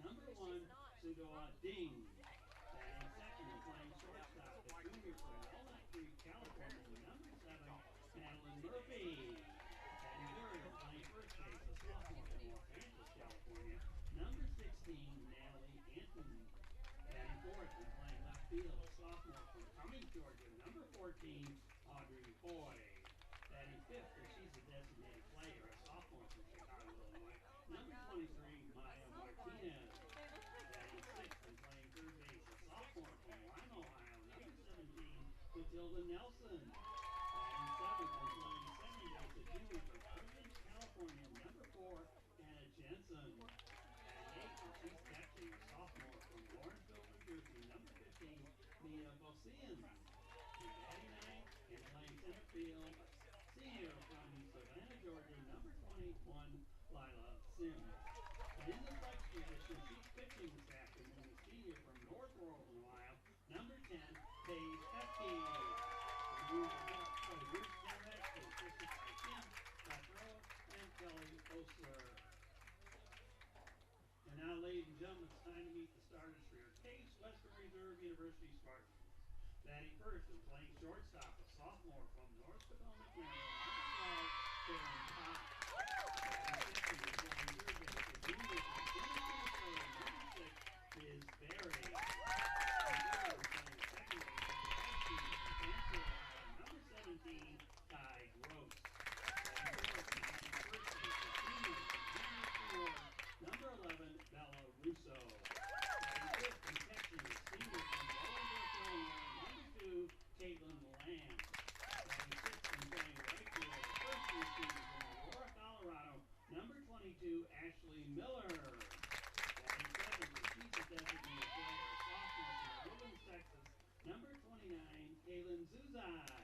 Number one, Sudoa Ding. Batting second and playing shortstop, the junior from Walnut Creek, California. Number seven, Madeline Murphy. Batting third and playing first base, a sophomore from Los Angeles, California. Number 16, Natalie Anton. Batting fourth and playing left field, a sophomore from Cumming, Georgia. Number 14, Audrey Boy. Batting fifth, and she's a designated player, a sophomore from Chicago, Illinois. Number 23, Maya Martinez. Batting sixth and playing third base, a sophomore from Lima, Ohio. Number 17, Matilda Nelson. Batting seventh and playing second base, a junior from Irvine, California. Number 4, Anna Jensen. Batting eighth, and she's catching, a sophomore from Lawrenceville, New Jersey. Number 15, Mia Bosian. And batting ninth and playing center field, senior from Savannah, Georgia, number 21, Lila Sims. And in the flex position, she's pitching this afternoon, the senior from North Royal, Ohio, number 10, Paige Hefke. The moves are Bruce Derek, assisted by Kim Patrol and Kelly Osler. And now, ladies and gentlemen, it's time to meet the starters for your Case Western Reserve University Spartans. Batting first and playing shortstop, a sophomore from North Potomac, Maryland, number 12, Karen Pop. Batting sixth and playing third base, a junior from Tennessee, number 6 is Barry. And third and playing second base, a grad student from Cancer, Ohio, number 17, Ty Gross. Batting fourth and playing first base, a senior from Henry Ford, number 11, Bella Russo. Batting fifth and catching, a senior from Bolingbrook, Illinois, Caitlin Lamb. Batting sixth and playing right field, the first two seasons from Aurora, Colorado, number 22, Ashley Miller. Batting seventh, and she's a designated player, a sophomore from Woodlands, Texas, number 29, Kaylin Zuzai.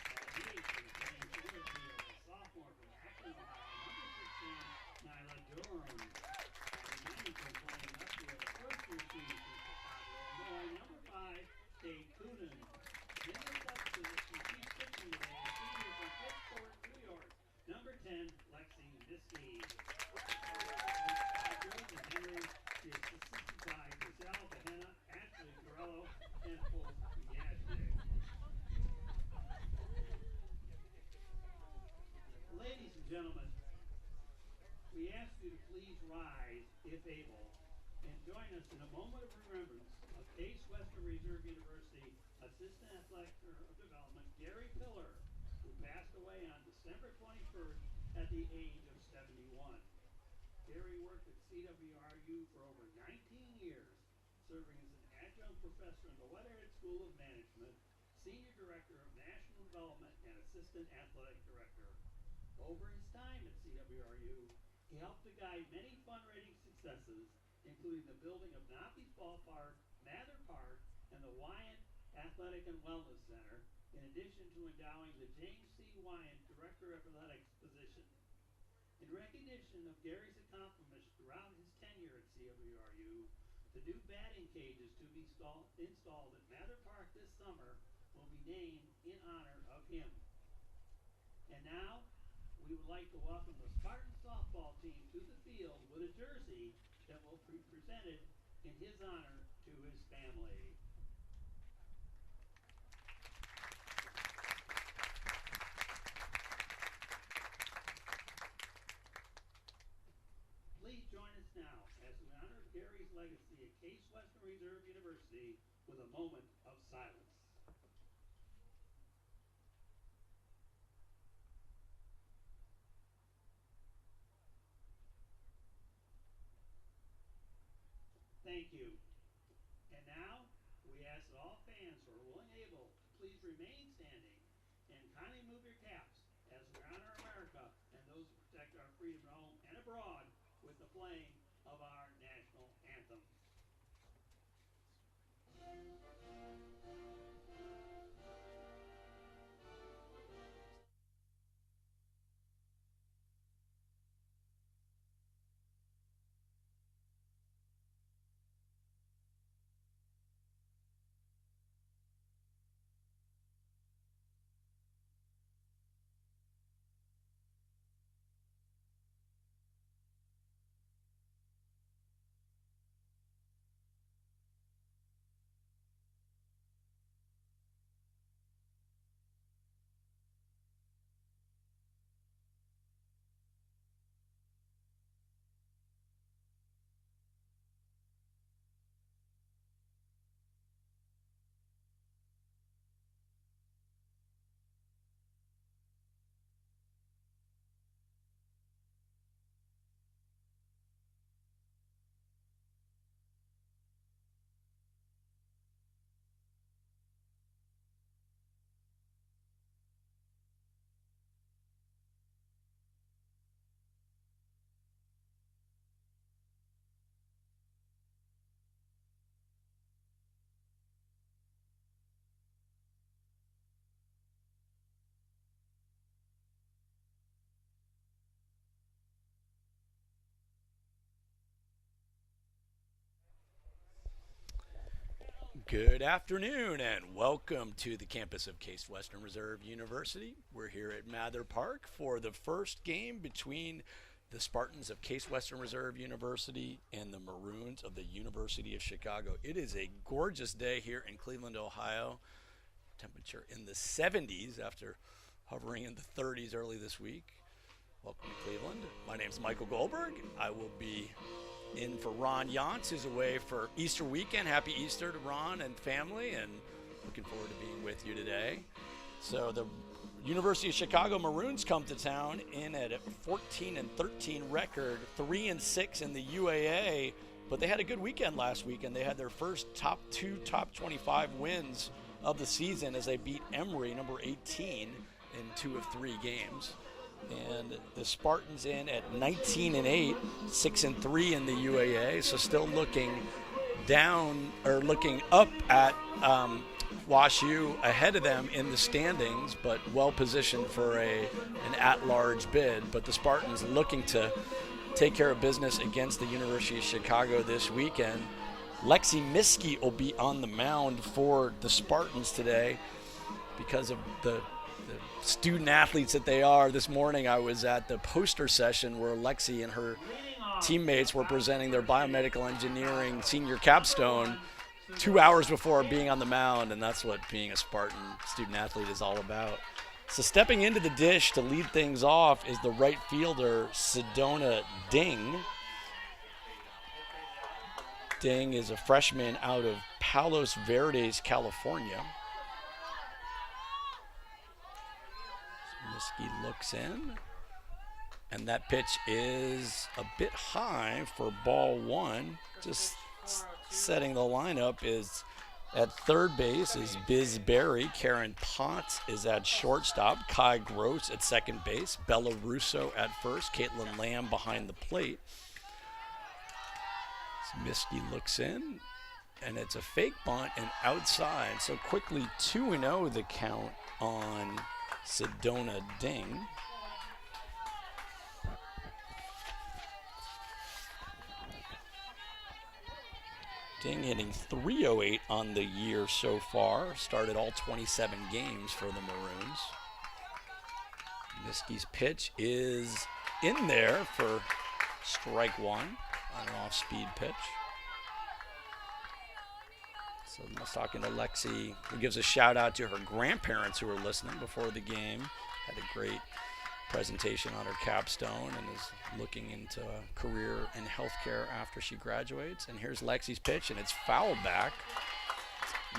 Batting eighth and playing center field, a sophomore from Akron, Ohio, number 16, Nyla Durham. Batting ninth and playing left field, the first two seasons from Chicago, Illinois, number 5, Kate Coonan. In the flex position, she's pitching today, a senior from Pittsburgh, New York, number 10, Lexi Miskey. George and Henry is assisted by Giselle Behenna, Ashley Corello, and Hope Yashnik. Ladies and gentlemen, we ask you to please rise, if able, and join us in a moment of remembrance of Case Western Reserve University Assistant Athletic Development Gary Pillar, who passed away on December 21st at the age of 71. Gary worked at CWRU for over 19 years, serving as an adjunct professor in the Weatherhead School of Management, Senior Director of National Development, and Assistant Athletic Director. Over his time at CWRU, he helped to guide many fundraising successes, including the building of Knoppy's Ballpark, Mather Park, and the Wyant Athletic and Wellness Center, in addition to endowing the James C. Wyant Director of Athletics position. In recognition of Gary's accomplishments throughout his tenure at CWRU, the new batting cages to be installed at Mather Park this summer will be named in honor of him. And now, we would like to welcome the Spartan softball team to the field with a jersey that will be presented in his honor to his family. Please join us now as we honor Gary's legacy at Case Western Reserve University with a moment of silence. Thank you. And now, we ask that all fans who are willing and able to please remain standing and kindly move your caps as we honor America and those who protect our freedom at home and abroad with the playing of our national anthem. Good afternoon and welcome to the campus of Case Western Reserve University. We're here at Mather Park for the first game between the Spartans of Case Western Reserve University and the Maroons of the University of Chicago. It is a gorgeous day here in Cleveland, Ohio. Temperature in the 70s after hovering in the 30s early this week. Welcome to Cleveland. My name is Michael Goldberg. I will be in for Ron Yantz, who's away for Easter weekend. Happy Easter to Ron and family, and looking forward to being with you today. So the University of Chicago Maroons come to town in at a 14-13 record, 3-6 in the UAA, but they had a good weekend last week, and they had their first top 25 wins of the season as they beat Emory, number 18, in 2 of 3 games. And the Spartans in at 19-8, 6-3 in the UAA, so still looking down or looking up at WashU ahead of them in the standings, but well positioned for an at-large bid. But the Spartans looking to take care of business against the University of Chicago this weekend. Lexi Miskey will be on the mound for the Spartans today because of the student athletes that they are. This morning I was at the poster session where Lexi and her teammates were presenting their biomedical engineering senior capstone 2 hours before being on the mound, and that's what being a Spartan student athlete is all about. So stepping into the dish to lead things off is the right fielder, Sedona Ding. Ding is a freshman out of Palos Verdes, California. Miskey looks in, and that pitch is a bit high for ball one. Just setting the lineup is at third base is Biz Berry. Karen Potts is at shortstop. Kai Gross at second base. Bella Russo at first. Caitlin Lamb behind the plate. So Miskey looks in, and it's a fake bunt and outside. So quickly 2-0 the count on Sedona Ding. Ding hitting .308 on the year so far. Started all 27 games for the Maroons. Miskey's pitch is in there for strike one on an off-speed pitch. So I was talking to Lexi, who gives a shout out to her grandparents who were listening before the game. Had a great presentation on her capstone and is looking into a career in healthcare after she graduates. And here's Lexi's pitch, and it's foul back,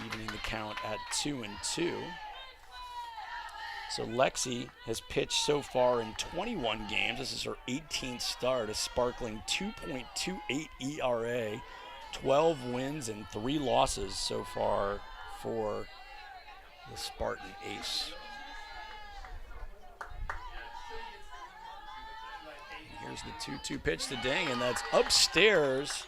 evening the count at 2-2. So Lexi has pitched so far in 21 games. This is her 18th start, a sparkling 2.28 ERA. 12 wins and 3 losses so far for the Spartan ace. And here's the 2-2 pitch to Ding, and that's upstairs.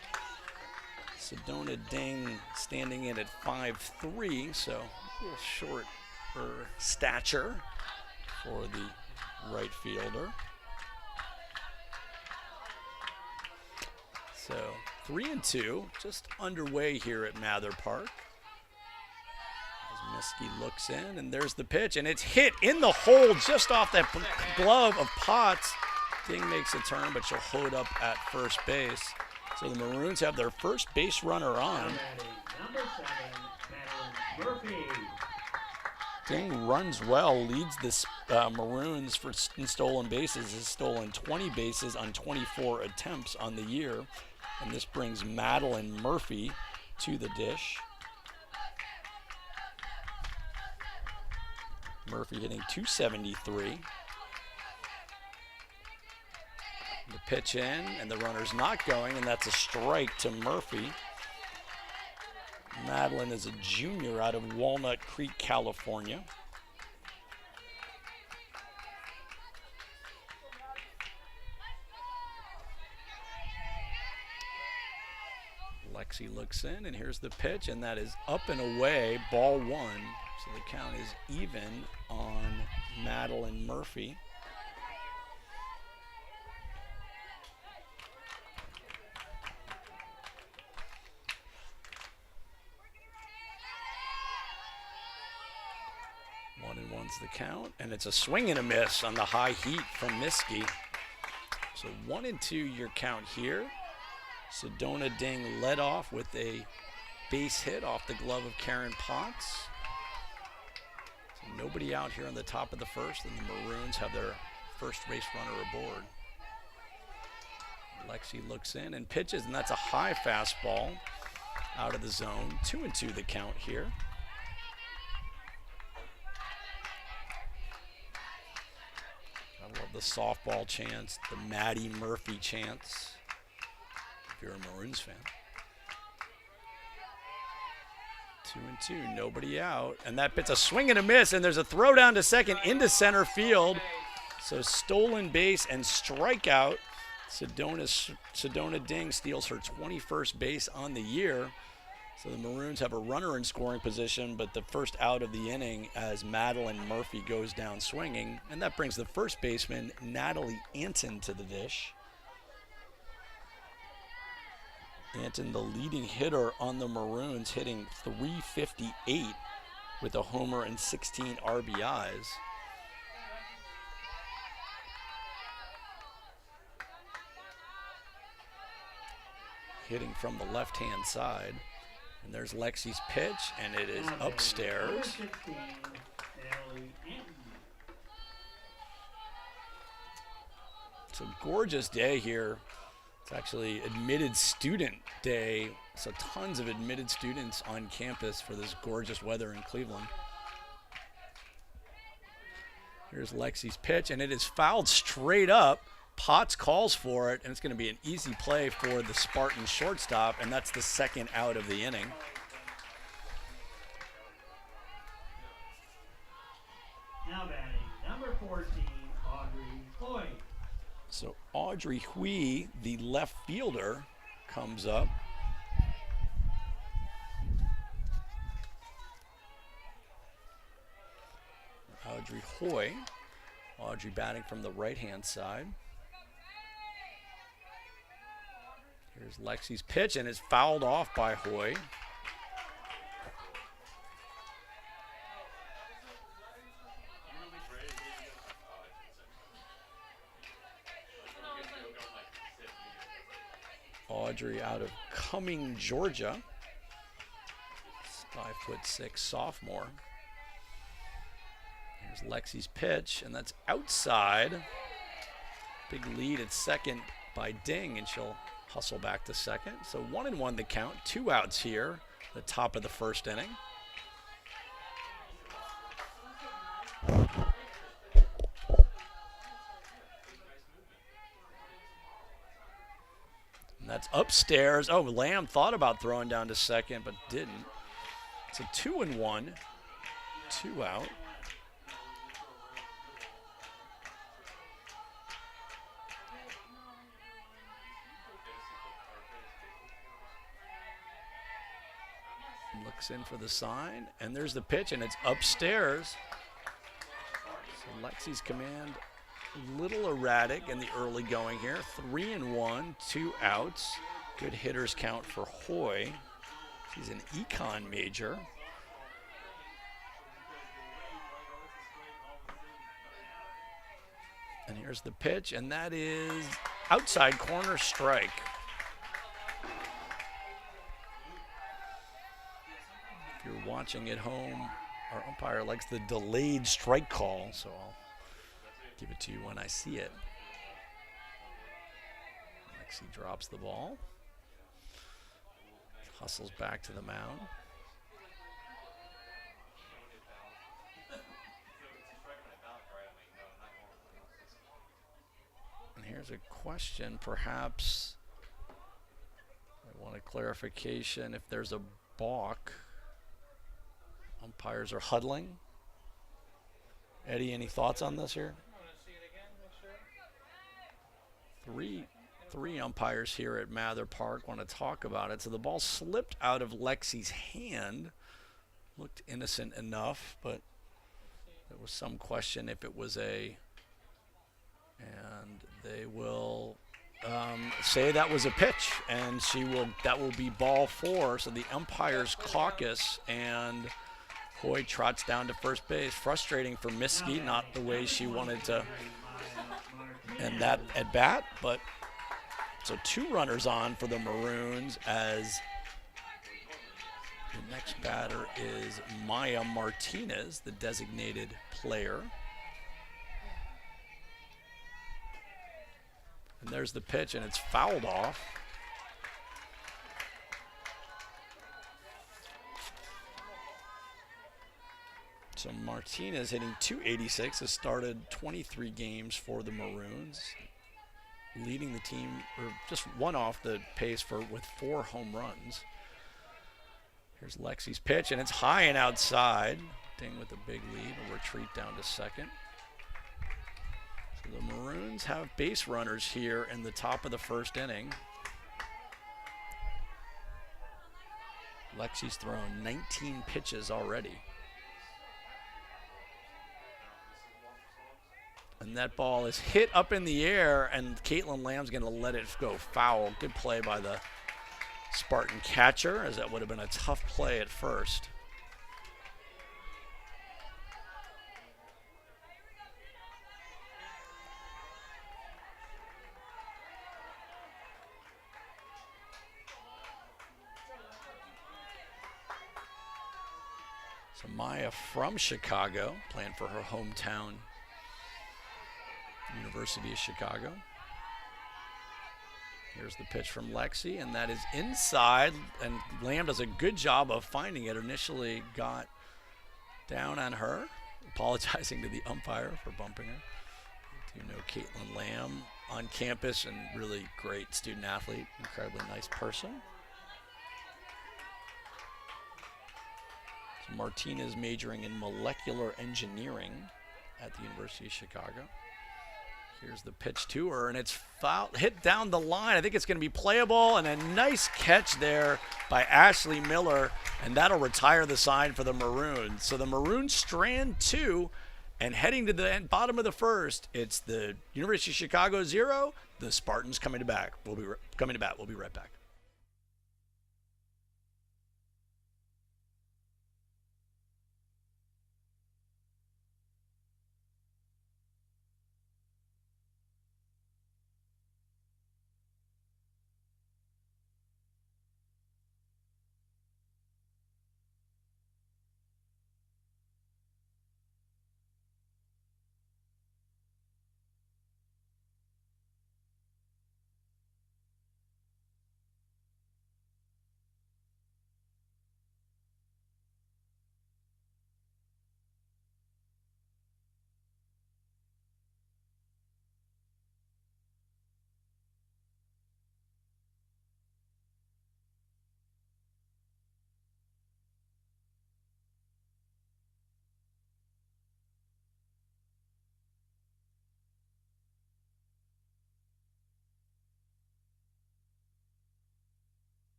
Sedona Ding standing in at 5'3", so a little short stature for the right fielder. So 3-2, just underway here at Mather Park. As Miskey looks in, and there's the pitch, and it's hit in the hole just off that glove of Potts. Ding makes a turn, but she'll hold up at first base. So the Maroons have their first base runner on. Number 7, Madeline Murphy. Ding runs well, leads the Maroons for stolen bases. Has stolen 20 bases on 24 attempts on the year. And this brings Madeline Murphy to the dish. Murphy hitting .273. The pitch in, and the runner's not going, and that's a strike to Murphy. Madeline is a junior out of Walnut Creek, California. Lexi looks in, and here's the pitch, and that is up and away, ball one. So the count is even on Madeline Murphy. One's the count, and it's a swing and a miss on the high heat from Miskey. So 1-2 your count here. Sedona Ding led off with a base hit off the glove of Karen Potts. So nobody out here on the top of the first, and the Maroons have their first base runner aboard. Lexi looks in and pitches, and that's a high fastball out of the zone. 2-2 the count here. I love the softball chants, the Maddie Murphy chants, if you're a Maroons fan. 2-2, nobody out. And that bit's a swing and a miss, and there's a throw down to second into center field. So stolen base and strikeout. Sedona Ding steals her 21st base on the year. So the Maroons have a runner in scoring position, but the first out of the inning as Madeline Murphy goes down swinging. And that brings the first baseman, Natalie Anton, to the dish. Anton, the leading hitter on the Maroons, hitting .358 with a homer and 16 RBIs. Hitting from the left-hand side. And there's Lexi's pitch, and it is upstairs. It's a gorgeous day here. It's actually admitted student day, so tons of admitted students on campus for this gorgeous weather in Cleveland. Here's Lexi's pitch, and it is fouled straight up. Potts calls for it, and it's going to be an easy play for the Spartan shortstop, and that's the second out of the inning. Now batting, number 14, Audrey Hoy. So Audrey Hui, the left fielder, comes up. Audrey Hoy. Audrey batting from the right-hand side. Here's Lexi's pitch, and it's fouled off by Hoy. Audrey out of Cumming, Georgia. 5'6" sophomore. Here's Lexi's pitch, and that's outside. Big lead at second by Ding, and she'll hustle back to second. So 1-1 the count, 2 outs here, the top of the first inning. And that's upstairs. Oh, Lamb thought about throwing down to second, but didn't. It's a 2-1, 2 out. Looks in for the sign, and there's the pitch, and it's upstairs. So Lexi's command a little erratic in the early going here. 3-1, 2 outs. Good hitters count for Hoy. She's an econ major. And here's the pitch, and that is outside corner strike. If you're watching at home, our umpire likes the delayed strike call, so I'll give it to you when I see it. Lexi drops the ball. Hustles back to the mound. And here's a question, perhaps I want a clarification if there's a balk. Umpires are huddling. Eddie, any thoughts on this here? Three umpires here at Mather Park want to talk about it. So the ball slipped out of Lexi's hand. Looked innocent enough, but there was some question if it was a, and they will say that was a pitch, and that will be ball 4. So the umpires caucus, and Hoy trots down to first base. Frustrating for Miski, not the way she wanted to end that at bat, but so 2 runners on for the Maroons as the next batter is Maya Martinez, the designated player. And there's the pitch, and it's fouled off. So Martinez hitting .286, has started 23 games for the Maroons, leading the team, or just one off the pace with 4 home runs. Here's Lexi's pitch, and it's high and outside. Ding with a big lead, a retreat down to second. So the Maroons have base runners here in the top of the first inning. Lexi's thrown 19 pitches already. And that ball is hit up in the air, and Caitlin Lamb's going to let it go foul. Good play by the Spartan catcher, as that would have been a tough play at first. So Maya from Chicago, playing for her hometown University of Chicago. Here's the pitch from Lexi, and that is inside, and Lamb does a good job of finding it. Initially got down on her, apologizing to the umpire for bumping her. You know, Caitlin Lamb on campus and really great student athlete, incredibly nice person. So Martinez majoring in molecular engineering at the University of Chicago. Here's the pitch to her, and it's foul, hit down the line. I think it's going to be playable, and a nice catch there by Ashley Miller, and that'll retire the side for the Maroons. So the Maroons strand 2, and heading to the bottom of the first, it's the University of Chicago 0, the Spartans coming to bat. We'll be right back.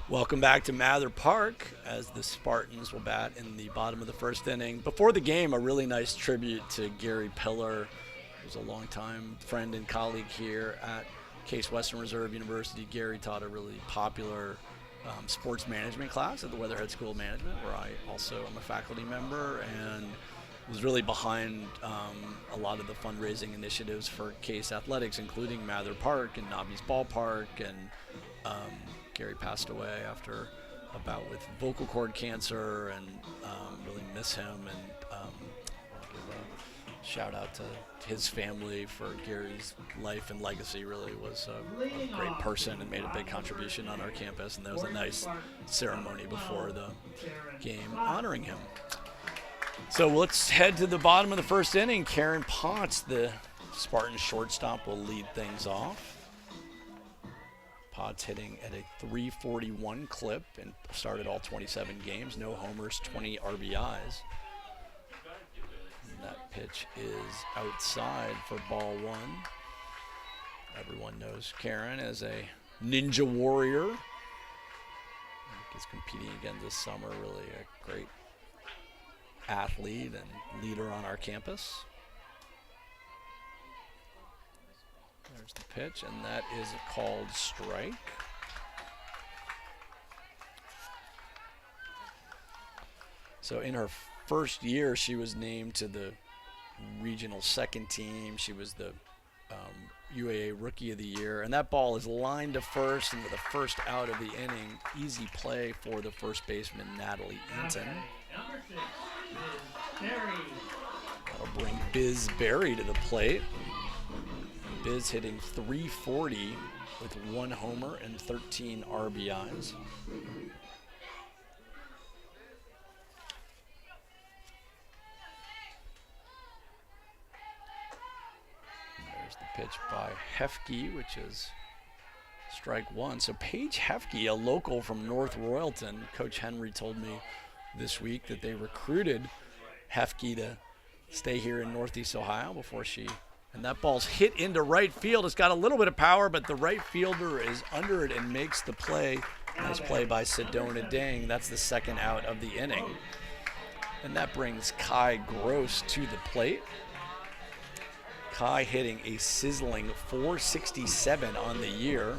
Welcome back to Mather Park as the Spartans will bat in the bottom of the first inning. Before the game, a really nice tribute to Gary Pillar, who's a longtime friend and colleague here at Case Western Reserve University. Gary taught a really popular sports management class at the Weatherhead School of Management, where I also am a faculty member, and was really behind a lot of the fundraising initiatives for Case athletics, including Mather Park and Nobby's Ballpark. And Gary passed away after a bout with vocal cord cancer, and really miss him. And I'll give a shout out to his family for Gary's life and legacy. Really was a great person and made a big contribution on our campus. And there was a nice ceremony before the game honoring him. So let's head to the bottom of the first inning. Karen Potts, the Spartan shortstop, will lead things off. Potts hitting at a .341 clip and started all 27 games. No homers, 20 RBIs. And that pitch is outside for ball 1. Everyone knows Karen as a ninja warrior. Is competing again this summer. Really a great athlete and leader on our campus. There's the pitch, and that is a called strike. So in her first year, she was named to the regional second team. She was the UAA Rookie of the Year, and that ball is lined to first, and with the first out of the inning, easy play for the first baseman, Natalie Eaton. Number 6 is Berry. That'll bring Biz Berry to the plate. Biz hitting .340 with 1 homer and 13 RBIs. Pitch by Hefke, which is strike 1. So Paige Hefke, a local from North Royalton. Coach Henry told me this week that they recruited Hefke to stay here in Northeast Ohio before she, and that ball's hit into right field. It's got a little bit of power, but the right fielder is under it and makes the play. Nice play by Sedona Dang. That's the second out of the inning. And that brings Kai Gross to the plate. Kai hitting a sizzling .467 on the year.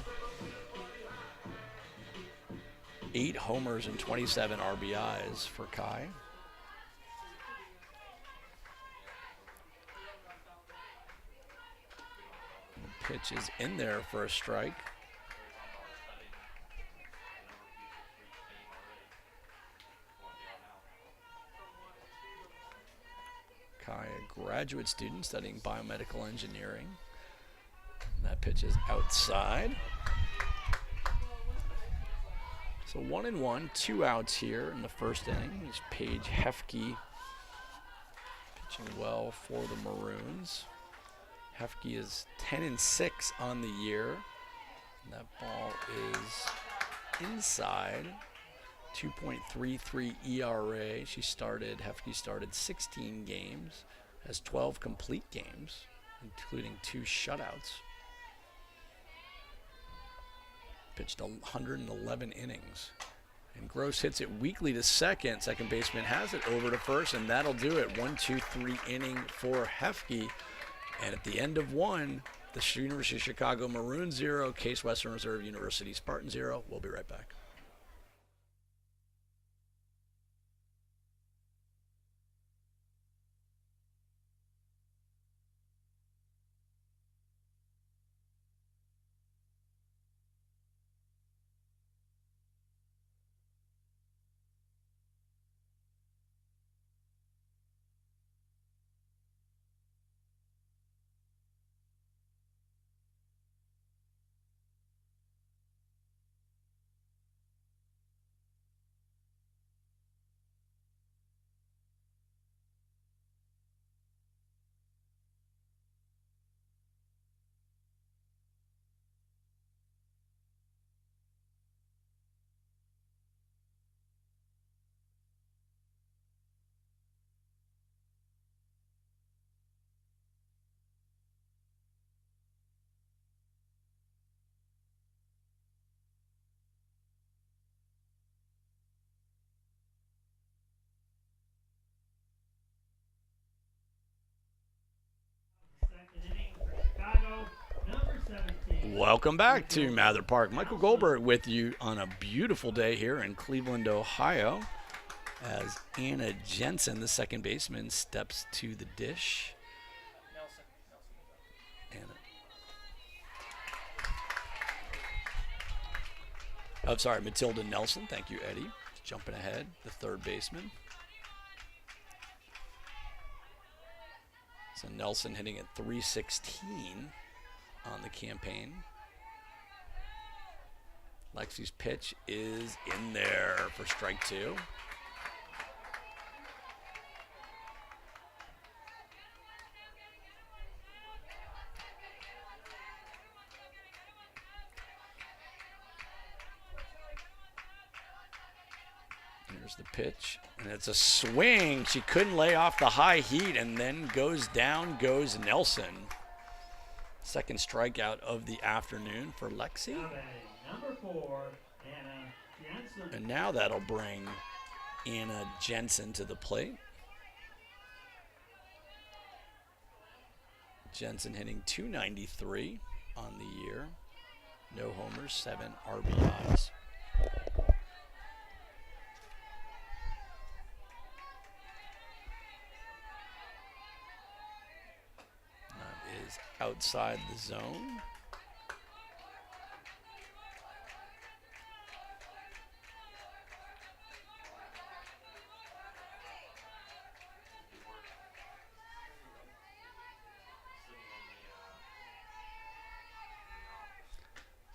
8 homers and 27 RBIs for Kai. The pitch is in there for a strike. Kai, a graduate student studying biomedical engineering. And that pitch is outside. So 1-1, 2 outs here in the first inning. There's Paige Hefke pitching well for the Maroons. Hefke is 10-6 on the year. And that ball is inside. 2.33 ERA. Hefke started 16 games, has 12 complete games, including 2 shutouts. Pitched 111 innings. And Gross hits it weakly to second. Second baseman has it over to first, and that'll do it. 1-2-3 inning for Hefke. And at the end of 1, the University of Chicago Maroons 0, Case Western Reserve University Spartan 0. We'll be right back. Welcome back to Mather Park. Michael Goldberg with you on a beautiful day here in Cleveland, Ohio, as Anna Jensen, the second baseman, steps to the dish. Matilda Nelson. Thank you, Eddie. Jumping ahead, the third baseman. So Nelson hitting at .316 on the campaign. Lexi's pitch is in there for strike 2. Here's the pitch, and it's a swing. She couldn't lay off the high heat, and then goes down Nelson. Second strikeout of the afternoon for Lexi. Number 4, Anna Jensen. And now that'll bring Anna Jensen to the plate. Jensen hitting .293 on the year. No homers, 7 RBIs. That is outside the zone.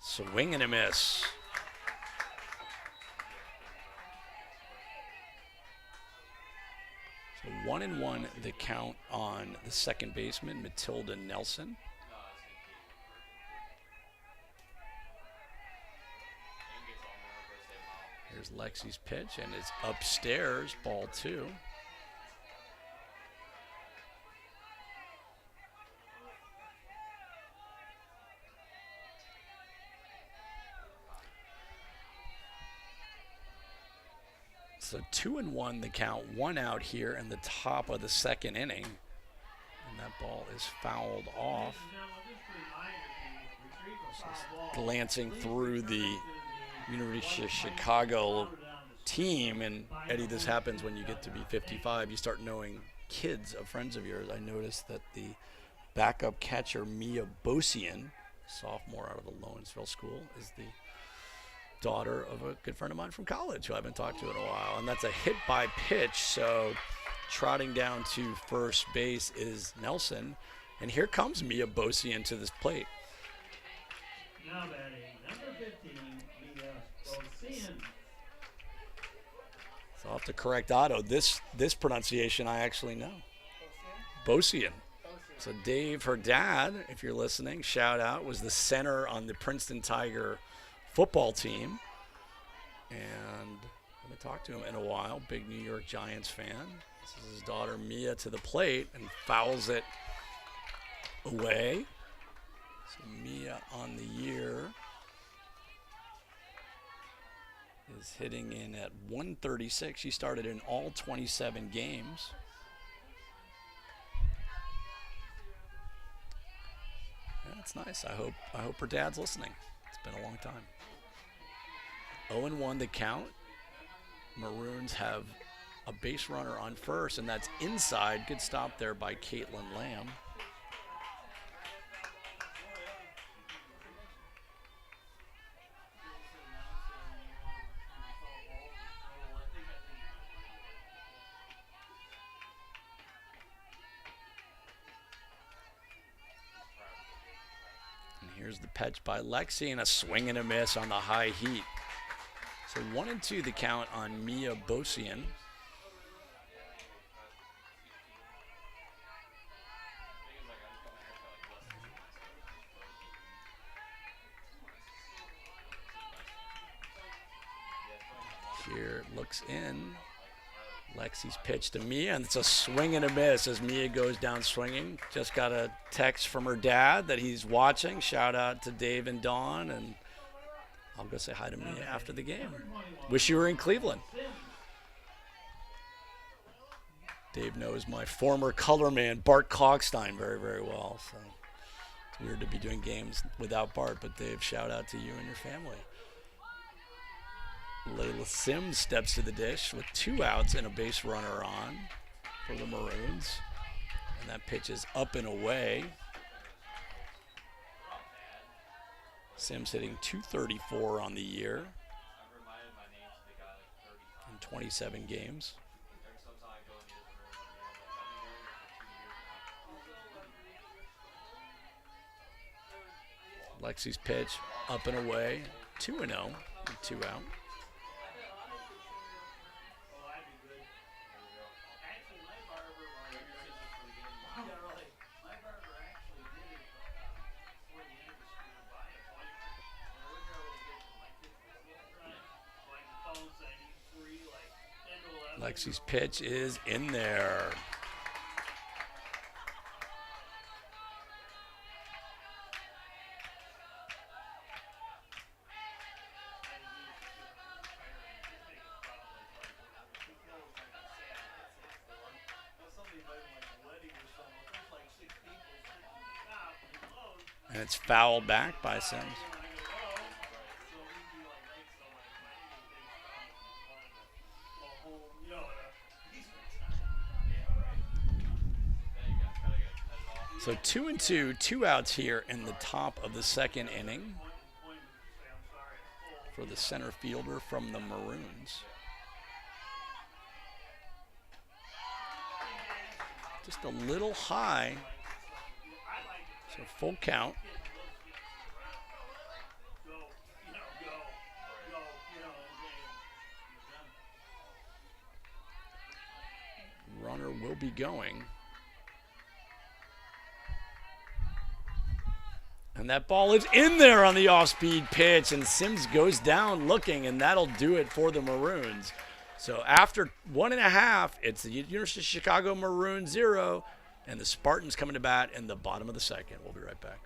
Swing and a miss. So 1-1 the count on the second baseman, Matilda Nelson. Here's Lexi's pitch, and it's upstairs, ball 2. So 2-1 the count, 1 out here in the top of the second inning. And that ball is fouled off. Just glancing through the University of Chicago team, and Eddie, this happens when you get to be 55. You start knowing kids of friends of yours. I noticed that the backup catcher, Mia Bosian, sophomore out of the Lawrenceville School, is the daughter of a good friend of mine from college who I haven't talked to in a while. And that's a hit by pitch, so trotting down to first base is Nelson. And here comes Mia Bosian to this plate. Now batting, number 15, Mia Bosian. So I'll have to correct Otto. This pronunciation I actually know. Bosian. So Dave, her dad, if you're listening, shout out, was the center on the Princeton Tiger football team, and I haven't talked to him in a while. Big New York Giants fan. This is his daughter Mia to the plate and fouls it away. So Mia on the year is hitting in at 136. She started in all 27 games. Yeah, that's nice. I hope her dad's listening. It's been a long time. 0-1 the count. Maroons have a base runner on first, and that's inside. Good stop there by Caitlin Lamb. And here's the pitch by Lexi, and a swing and a miss on the high heat. So 1-2 the count on Mia Bosian. Here looks in. Lexi's pitch to Mia, and it's a swing and a miss as Mia goes down swinging. Just got a text from her dad that he's watching. Shout out to Dave and Dawn, and I'll go say hi to Mia after the game. Wish you were in Cleveland. Dave knows my former color man, Bart Kalkstein, very, very well. So it's weird to be doing games without Bart, but Dave, shout out to you and your family. Layla Sims steps to the dish with 2 outs and a base runner on for the Maroons. And that pitch is up and away. Sims hitting .234 on the year in 27 games. Lexi's pitch up and away, 2-0 with 2 out. Lexi's pitch is in there. And it's fouled back by Sims. So 2-2, 2 outs here in the top of the second inning for the center fielder from the Maroons. Just a little high. So full count. Runner will be going. And that ball is in there on the off-speed pitch, and Sims goes down looking, and that'll do it for the Maroons. So after 1.5, it's the University of Chicago Maroons 0, and the Spartans coming to bat in the bottom of the second. We'll be right back.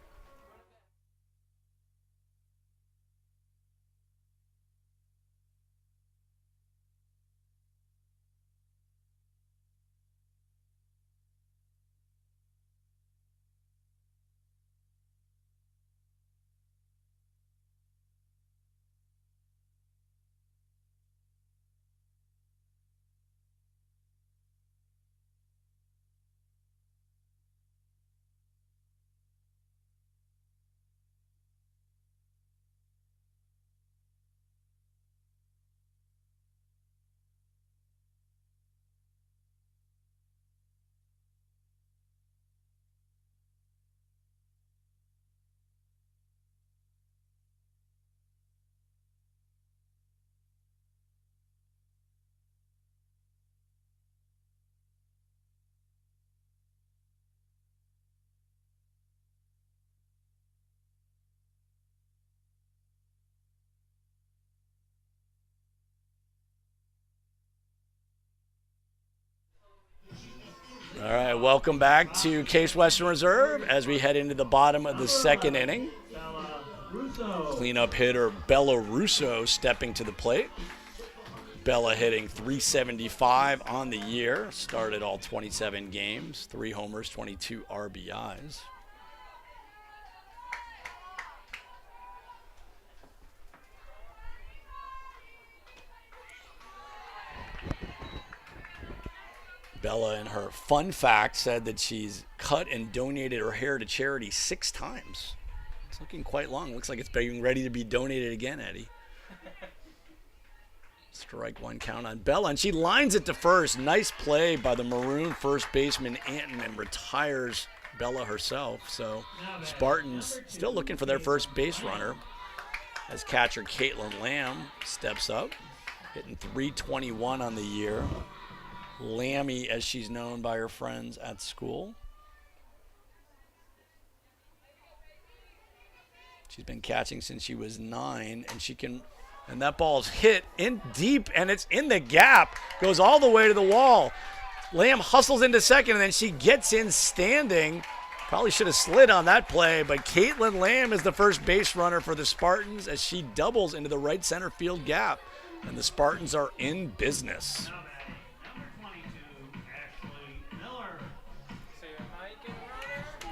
All right, welcome back to Case Western Reserve as we head into the bottom of the second inning. Cleanup hitter Bella Russo stepping to the plate. Bella hitting .375 on the year. Started all 27 games, 3 homers, 22 RBIs. Bella, in her fun fact, said that she's cut and donated her hair to charity 6 times. It's looking quite long. Looks like it's being ready to be donated again, Eddie. Strike one count on Bella, and she lines it to first. Nice play by the Maroon first baseman Anton, and retires Bella herself. So Spartans still looking for their first base runner as catcher Caitlin Lamb steps up, hitting .321 on the year. Lammy, as she's known by her friends at school. She's been catching since she was 9, and that ball's hit in deep, and it's in the gap. Goes all the way to the wall. Lamb hustles into second, and then she gets in standing. Probably should have slid on that play, but Caitlin Lamb is the first base runner for the Spartans as she doubles into the right center field gap, and the Spartans are in business.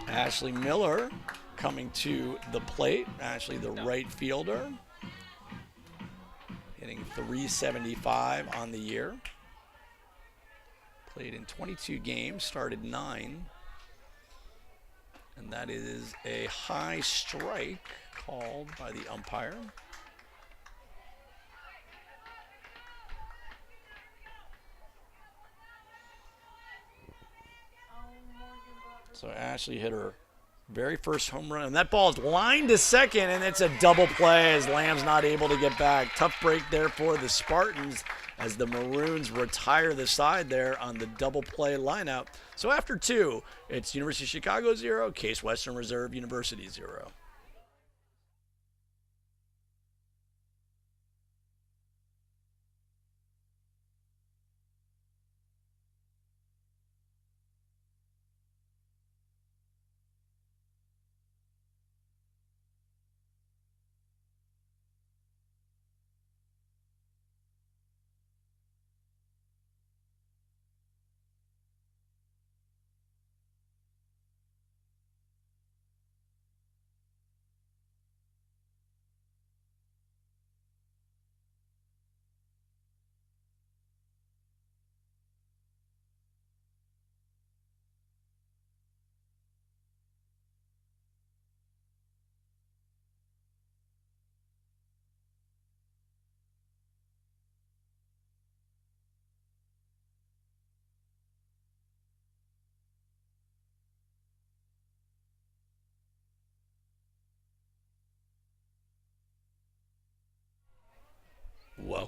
Ashley Miller coming to the plate. Ashley, the right fielder, hitting .375 on the year. Played in 22 games, started 9. And that is a high strike called by the umpire. So Ashley hit her very first home run, and that ball is lined to second, and it's a double play as Lamb's not able to get back. Tough break there for the Spartans as the Maroons retire the side there on the double play lineup. So after 2, it's University of Chicago 0, Case Western Reserve University 0.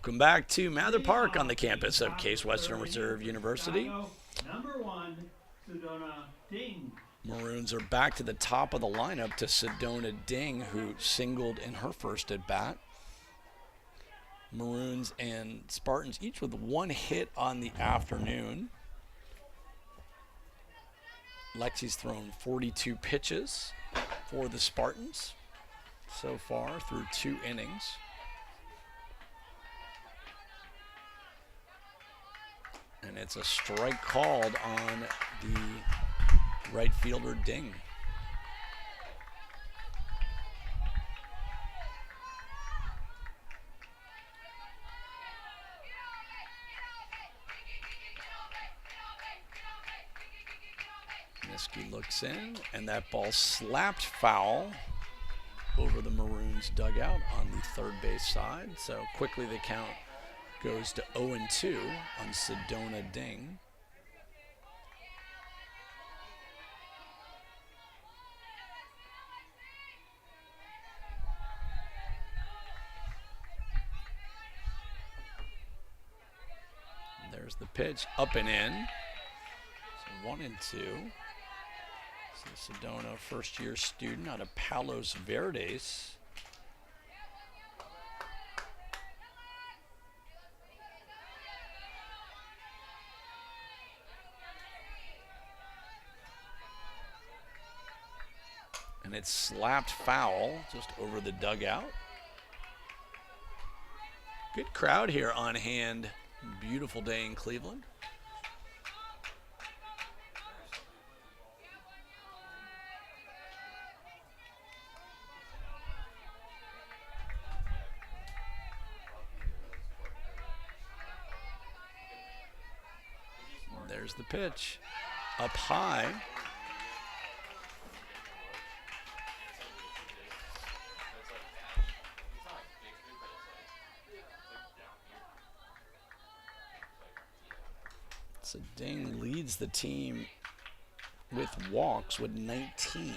Welcome back to Mather Park on the campus of Case Western Reserve University. Number 1, Sedona Ding. Maroons are back to the top of the lineup to Sedona Ding, who singled in her first at bat. Maroons and Spartans each with 1 hit on the afternoon. Lexi's thrown 42 pitches for the Spartans so far through 2 innings. And it's a strike called on the right fielder Ding. Miski looks in, and that ball slapped foul over the Maroons dugout on the third base side. So quickly the count goes to 0-2 on Sedona Ding. There's the pitch, up and in. So 1-2. So Sedona, first-year student out of Palos Verdes. And it's slapped foul just over the dugout. Good crowd here on hand. Beautiful day in Cleveland. There's the pitch. Up high. So Ding leads the team with walks with 19.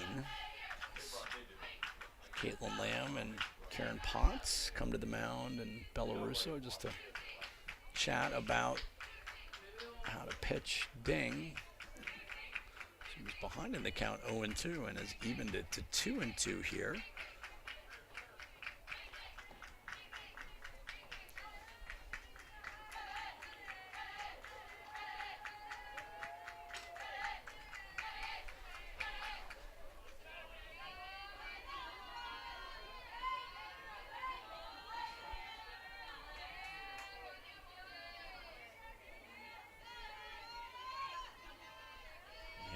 Caitlin Lamb and Karen Potts come to the mound, and Bella Russo just to chat about how to pitch Ding. She was behind in the count 0-2 and has evened it to 2-2 here.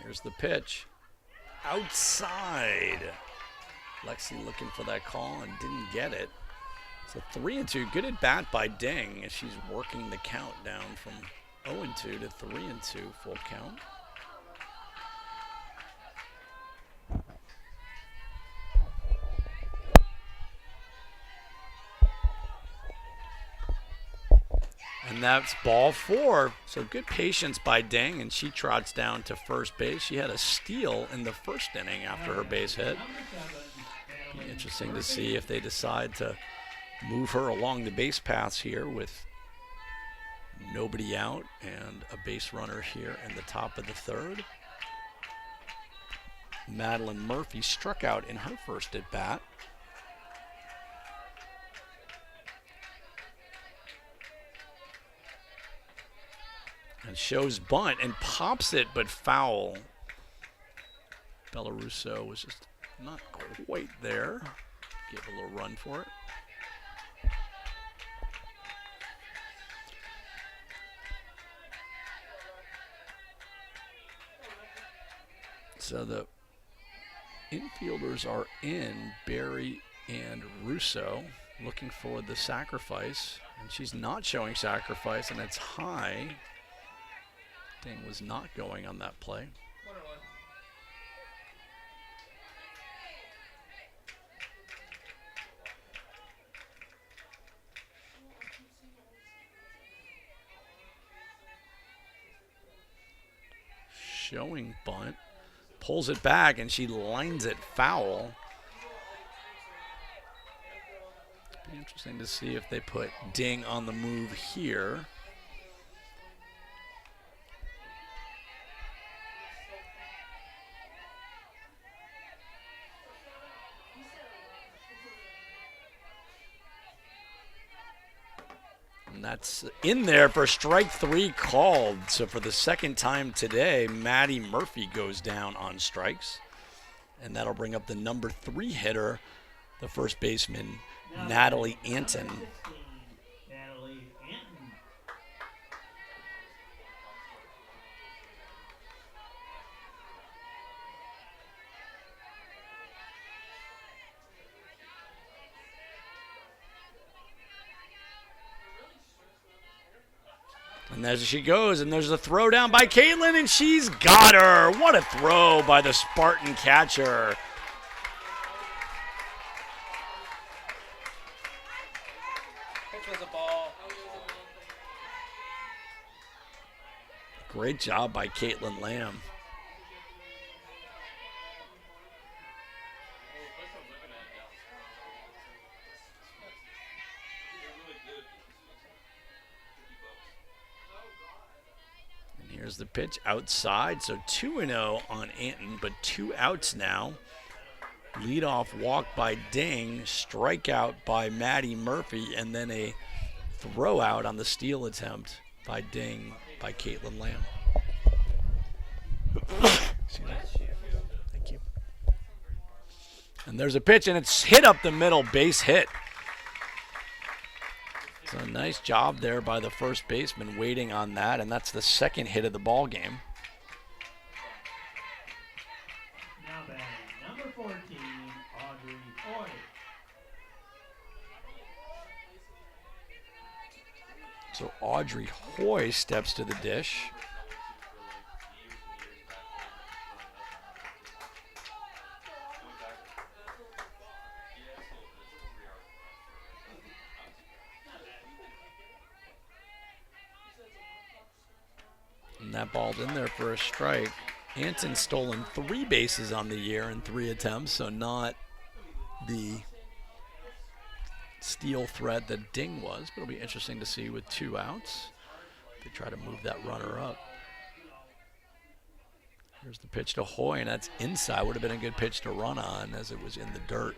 Here's the pitch. Outside. Lexi looking for that call and didn't get it. So 3-2. Good at bat by Ding as she's working the count down from 0-2 to 3-2 full count. And that's ball 4. So good patience by Ding, and she trots down to first base. She had a steal in the first inning after her base hit. Be interesting to see if they decide to move her along the base paths here with nobody out and a base runner here in the top of the third. Madeline Murphy struck out in her first at bat. And shows bunt and pops it, but foul. Bella Russo was just not quite there. Give a little run for it. So the infielders are in, Barry and Russo, looking for the sacrifice. And she's not showing sacrifice, and it's high. Ding was not going on that play. Showing bunt. Pulls it back, and she lines it foul. Be interesting to see if they put Ding on the move here. And that's in there for strike 3 called. So for the second time today, Maddie Murphy goes down on strikes. And that'll bring up the number 3 hitter, the first baseman, Natalie Anton. Natalie Anton. And there she goes, and there's a throw down by Caitlin, and she's got her. What a throw by the Spartan catcher. Great job by Caitlin Lamb. And here's the pitch outside. So 2-0 on Anton, but 2 outs now. Leadoff walk by Ding, strikeout by Maddie Murphy, and then a throw out on the steal attempt by Ding by Caitlin Lamb. Thank you. And there's a pitch, and it's hit up the middle, base hit. So a nice job there by the first baseman waiting on that, and that's the second hit of the ball game. Now batting number 14, Audrey Hoy. So Audrey Hoy steps to the dish. And that ball's in there for a strike. Anton's stolen 3 bases on the year in 3 attempts, so not the steal threat that Ding was, but it'll be interesting to see with 2 outs. They try to move that runner up. Here's the pitch to Hoy, and that's inside. Would have been a good pitch to run on as it was in the dirt.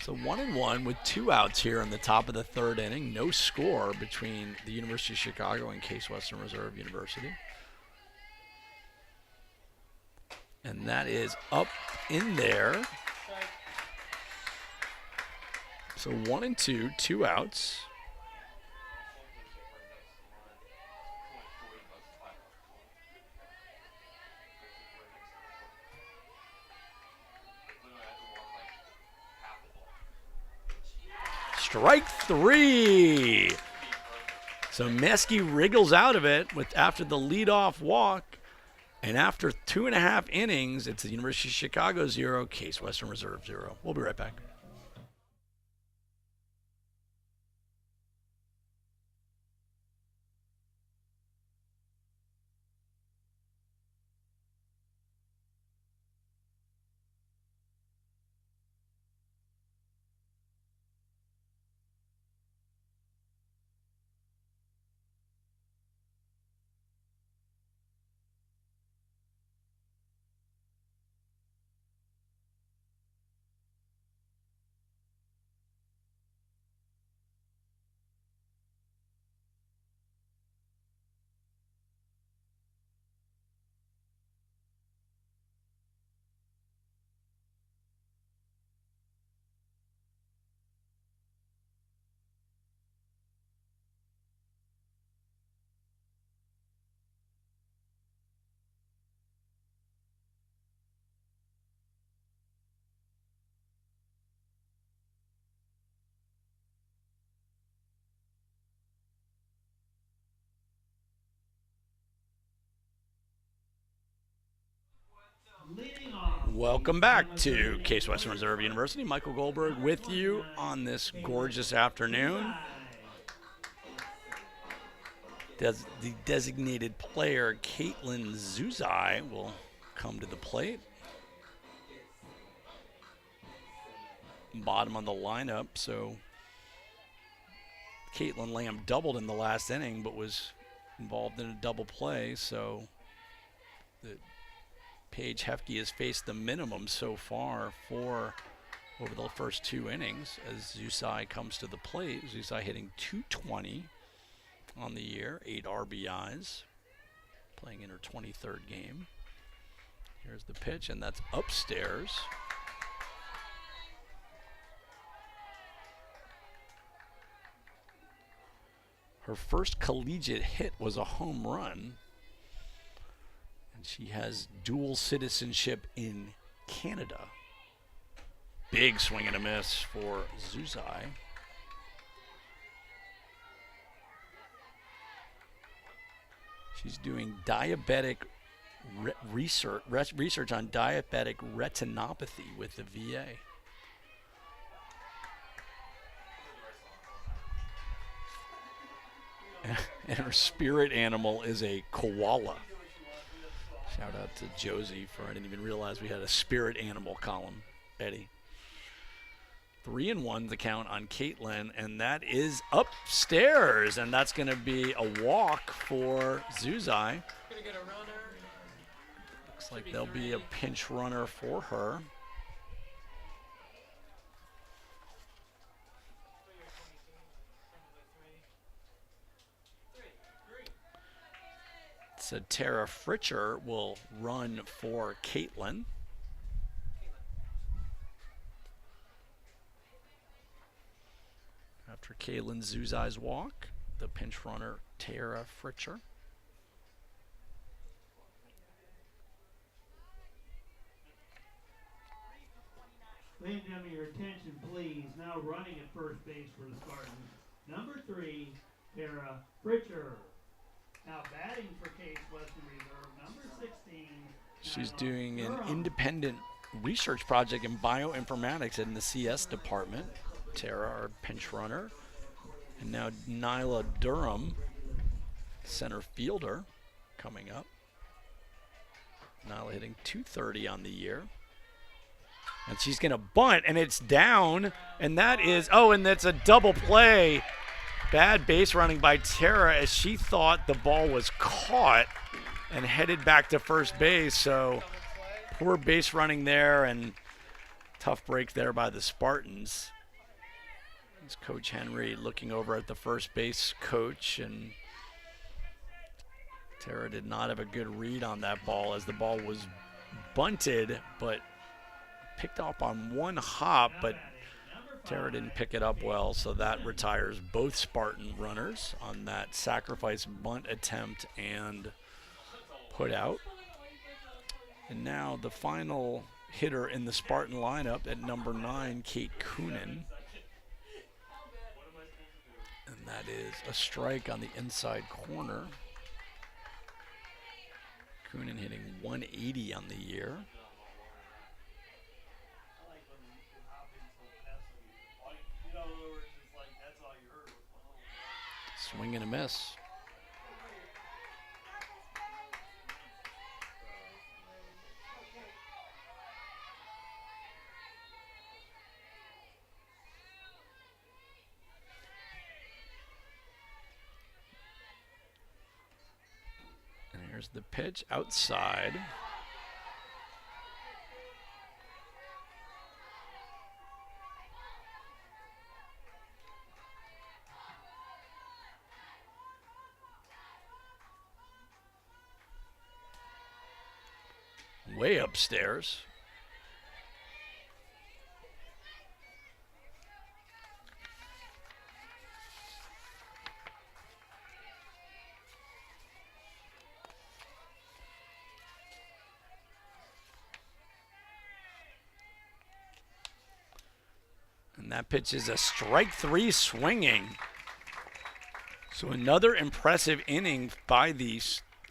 So 1-1 with 2 outs here in the top of the 3rd inning. No score between the University of Chicago and Case Western Reserve University. And that is up in there. So 1-2, 2 outs. Strike 3. So Meske wriggles out of it after the leadoff walk. And after 2.5 innings, it's the University of Chicago 0, Case Western Reserve 0. We'll be right back. Welcome back to Case Western Reserve University. Michael Goldberg with you on this gorgeous afternoon. The designated player, Caitlin Zuzai, will come to the plate. bottom on the lineup. So Caitlin Lamb doubled in the last inning, but was involved in a double play. So Paige Hefke has faced the minimum so far for over the first 2 innings as Zusai comes to the plate. Zusai hitting .220 on the year, 8 RBIs, playing in her 23rd game. Here's the pitch, and that's upstairs. Her first collegiate hit was a home run, and she has dual citizenship in Canada. Big swing and a miss for Zusai. She's doing diabetic research on diabetic retinopathy with the VA. And her spirit animal is a koala. Shout out to Josie for I didn't even realize we had a spirit animal column, Eddie. 3-1 the count on Caitlin, and that is upstairs, and that's going to be a walk for Zusai. Looks like there'll be a pinch runner for her. So Tara Fritcher will run for Caitlin. After Caitlin Zusai's walk, the pinch runner, Tara Fritcher. Ladies and gentlemen, your attention, please. Now running at first base for the Spartans, number 3, Tara Fritcher. Now batting for Case Western Reserve, number 16. She's doing an independent research project in bioinformatics in the CS department. Tara, our pinch runner. And now Nyla Durham, center fielder, coming up. Nyla hitting .230 on the year. And she's going to bunt, and it's down. And that is, and that's a double play. Bad base running by Tara as she thought the ball was caught and headed back to first base. So poor base running there and tough break there by the Spartans. It's Coach Henry looking over at the first base coach, and Tara did not have a good read on that ball as the ball was bunted but picked up on one hop, but Tara didn't pick it up well, so that retires both Spartan runners on that sacrifice bunt attempt and put out. And now the final hitter in the Spartan lineup at number 9, Kate Coonan. And that is a strike on the inside corner. Coonan hitting .180 on the year. Swing and a miss. And here's the pitch outside. Way upstairs. And that pitch is a strike 3 swinging. So another impressive inning by the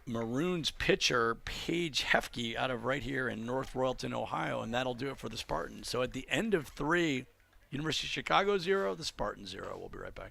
Maroons pitcher Paige Hefke out of right here in North Royalton, Ohio, and that'll do it for the Spartans. So at the end of 3, University of Chicago 0, the Spartans 0. We'll be right back.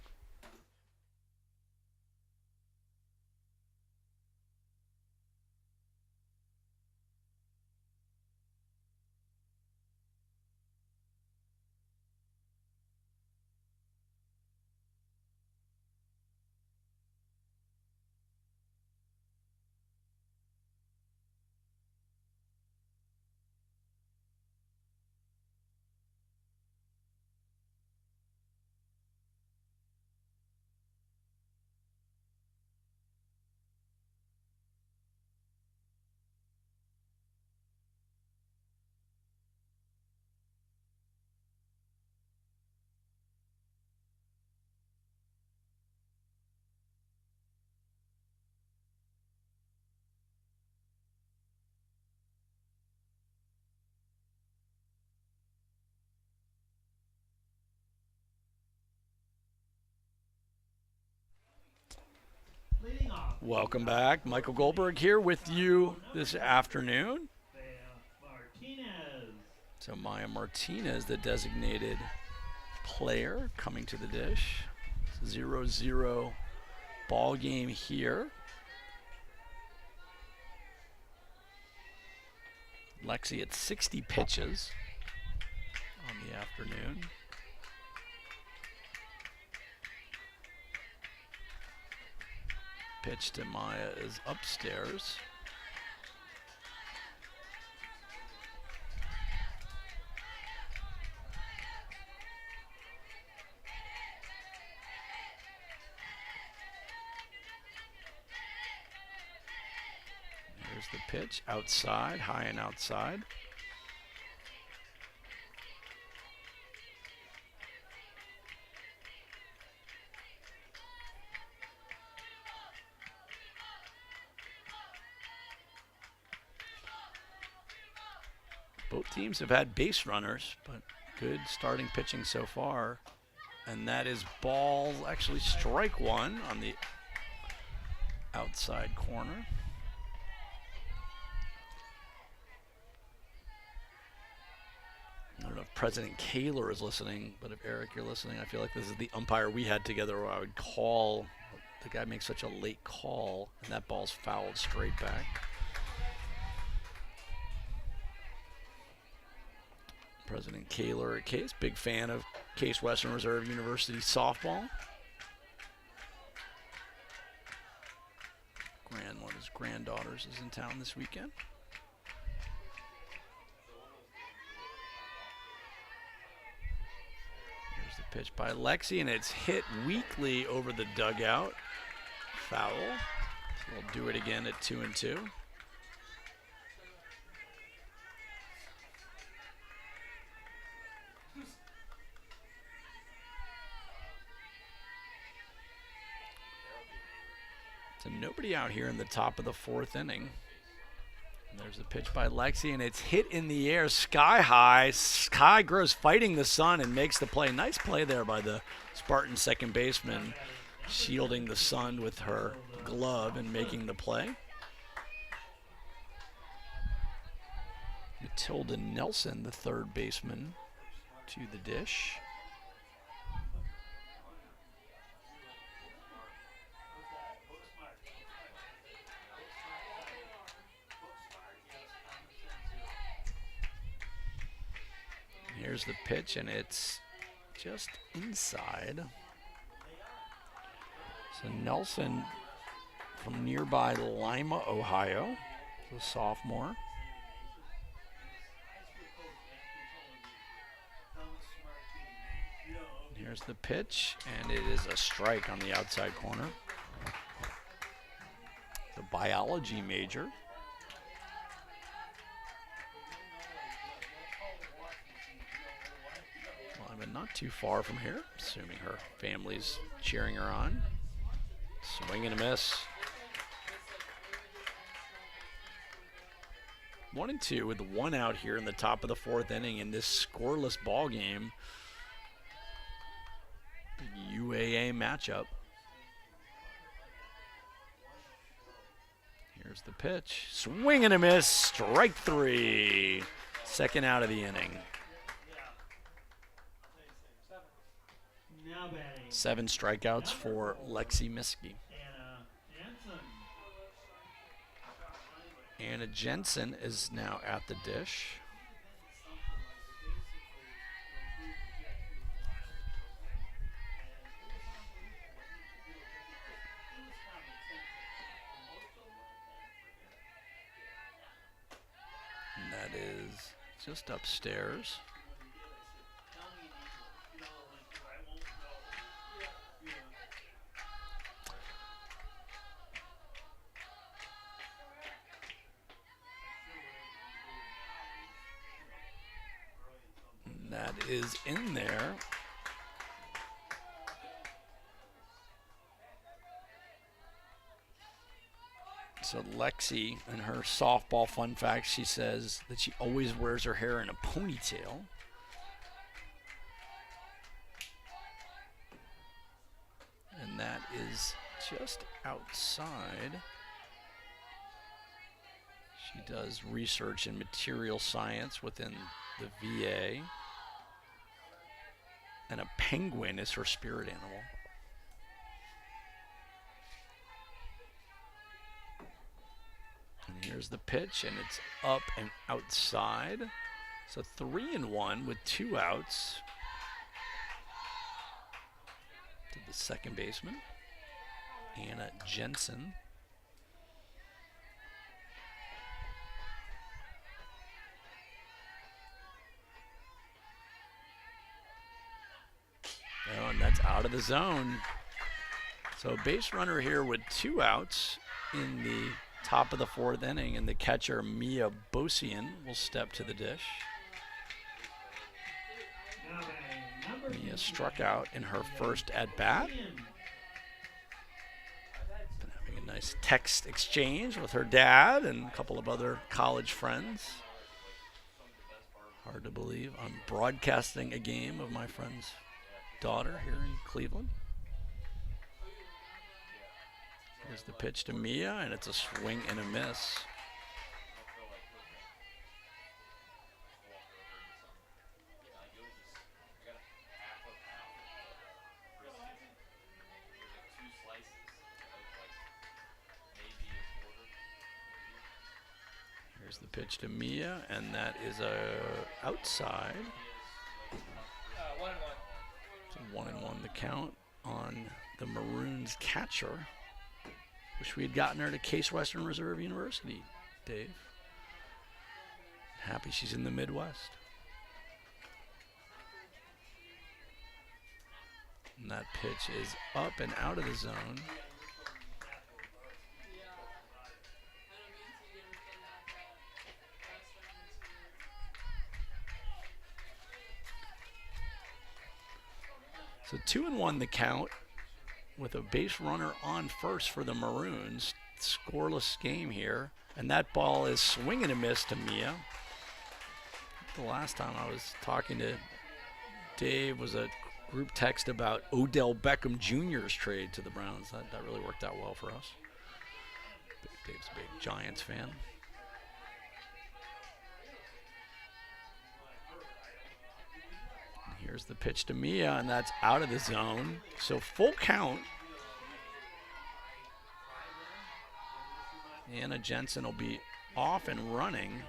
Welcome back. Michael Goldberg here with you this afternoon. Martinez. So Maya Martinez, the designated player, coming to the dish. 0-0 ball game here. Lexi at 60 pitches on the afternoon. Pitch to Maya is upstairs. Here's the pitch outside, high and outside. Both teams have had base runners, but good starting pitching so far. And that is ball, actually strike one on the outside corner. I don't know if President Kaler is listening, but if Eric, you're listening, I feel like this is the umpire we had together where I would call. The guy makes such a late call, and that ball's fouled straight back. President Kaler at Case, big fan of Case Western Reserve University softball. One of his granddaughters is in town this weekend. Here's the pitch by Lexi, and it's hit weakly over the dugout. Foul. So we'll do it again at 2-2. So nobody out here in the top of the fourth inning. And there's the pitch by Lexi, and it's hit in the air sky high. Sky grows fighting the sun and makes the play. Nice play there by the Spartan second baseman, shielding the sun with her glove and making the play. Matilda Nelson, the third baseman, to the dish. Here's the pitch, and it's just inside. So Nelson from nearby Lima, Ohio, the sophomore. Here's the pitch, and it is a strike on the outside corner. The biology major. But not too far from here, assuming her family's cheering her on. Swing and a miss. 1-2 with one out here in the top of the fourth inning in this scoreless ball game. Big UAA matchup. Here's the pitch. Swing and a miss. Strike three. Second out of the inning. 7 strikeouts for Lexi Miskey. Anna Jensen is now at the dish. And that is just upstairs. That is in there. So Lexi, in her softball fun fact, she says that she always wears her hair in a ponytail. And that is just outside. She does research in material science within the VA. And a penguin is her spirit animal. And here's the pitch, and it's up and outside. So 3-1 with 2 outs to the second baseman, Anna Jensen. Oh, and that's out of the zone. So base runner here with 2 outs in the top of the 4th inning, and the catcher Mia Bosian will step to the dish. Mia struck out in her first at-bat. Been having a nice text exchange with her dad and a couple of other college friends. Hard to believe I'm broadcasting a game of my friend's daughter here in Cleveland. Here's the pitch to Mia, and it's a swing and a miss. Here's the pitch to Mia, and that is outside. 1-1. It's a 1-1 the count on the Maroons catcher. Wish we had gotten her to Case Western Reserve University, Dave. Happy she's in the Midwest. And that pitch is up and out of the zone. So 2-1 the count with a base runner on first for the Maroons. Scoreless game here. And that ball is swing and a miss to Mia. The last time I was talking to Dave was a group text about Odell Beckham Jr.'s trade to the Browns. That really worked out well for us. Dave's a big Giants fan. Here's the pitch to Mia, and that's out of the zone. So full count. Anna Jensen will be off and running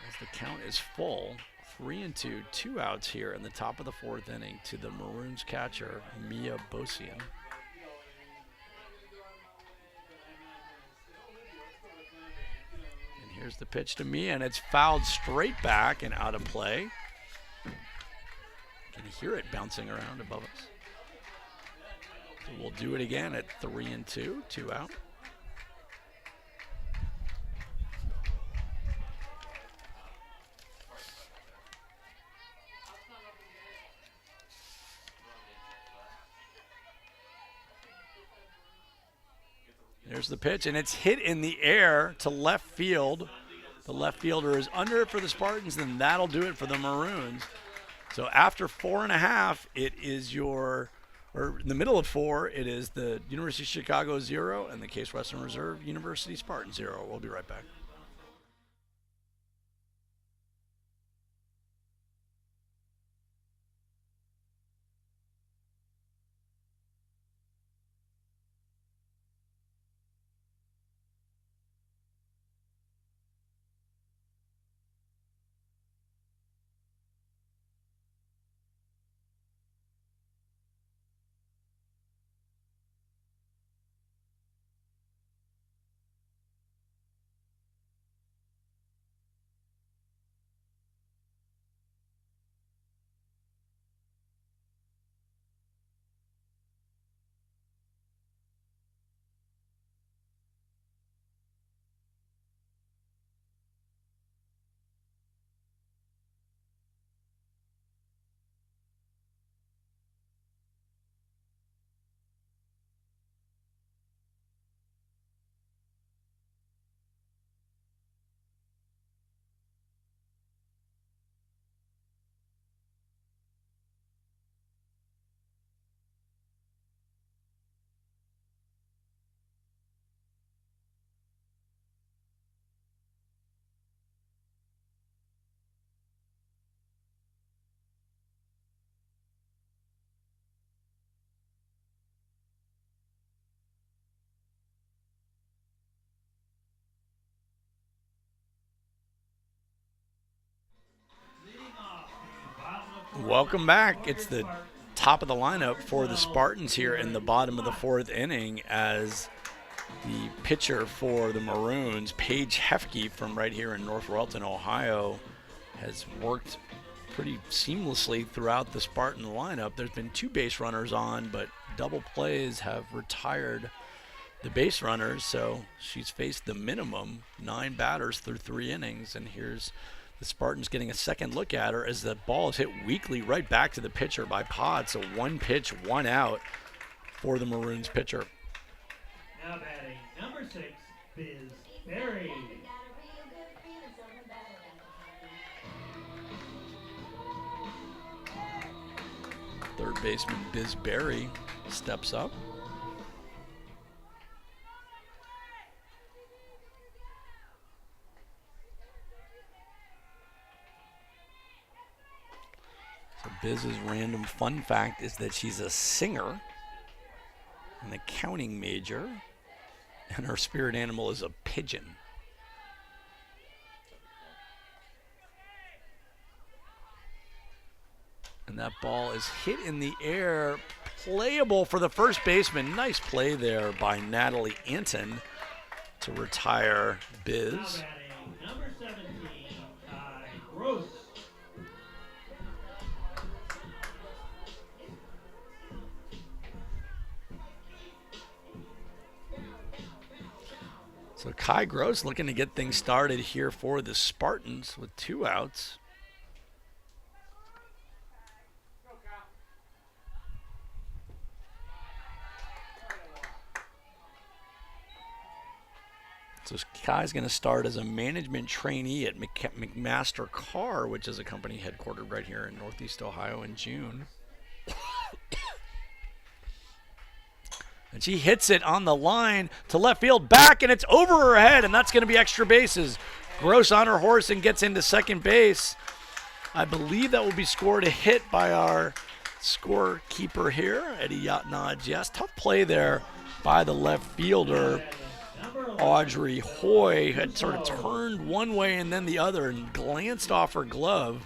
as the count is full. 3-2, 2 outs here in the top of the 4th inning to the Maroons catcher, Mia Bosian. And here's the pitch to Mia, and it's fouled straight back and out of play. Can hear it bouncing around above us. So we'll do it again at 3-2, 2 out. There's the pitch, and it's hit in the air to left field. The left fielder is under it for the Spartans, and that'll do it for the Maroons. So after 4.5, it is in the middle of 4, it is the University of Chicago 0 and the Case Western Reserve University Spartan 0. We'll be right back. Welcome back. It's the top of the lineup for the Spartans here in the bottom of the fourth inning as the pitcher for the Maroons, Paige Hefke from right here in North Welton, Ohio, has worked pretty seamlessly throughout the Spartan lineup. There's been 2 base runners on, but double plays have retired the base runners, so she's faced the minimum 9 batters through 3 innings, and here's the Spartans getting a second look at her as the ball is hit weakly right back to the pitcher by Pod. So 1 pitch, 1 out for the Maroons pitcher. Now batting number 6, Biz Berry. Third baseman Biz Berry steps up. So Biz's random fun fact is that she's a singer, an accounting major, and her spirit animal is a pigeon. And that ball is hit in the air, playable for the first baseman. Nice play there by Natalie Anton to retire Biz. Now batting number 17, Kai Gross. So Kai Gross looking to get things started here for the Spartans with 2 outs. So Kai's going to start as a management trainee at McMaster Carr, which is a company headquartered right here in Northeast Ohio, in June. And she hits it on the line to left field back, and it's over her head, and that's going to be extra bases. Gross on her horse and gets into second base. I believe that will be scored a hit by our scorekeeper here, Eddie Yatnodge. Yes, tough play there by the left fielder. Audrey Hoy had sort of turned one way and then the other and glanced off her glove.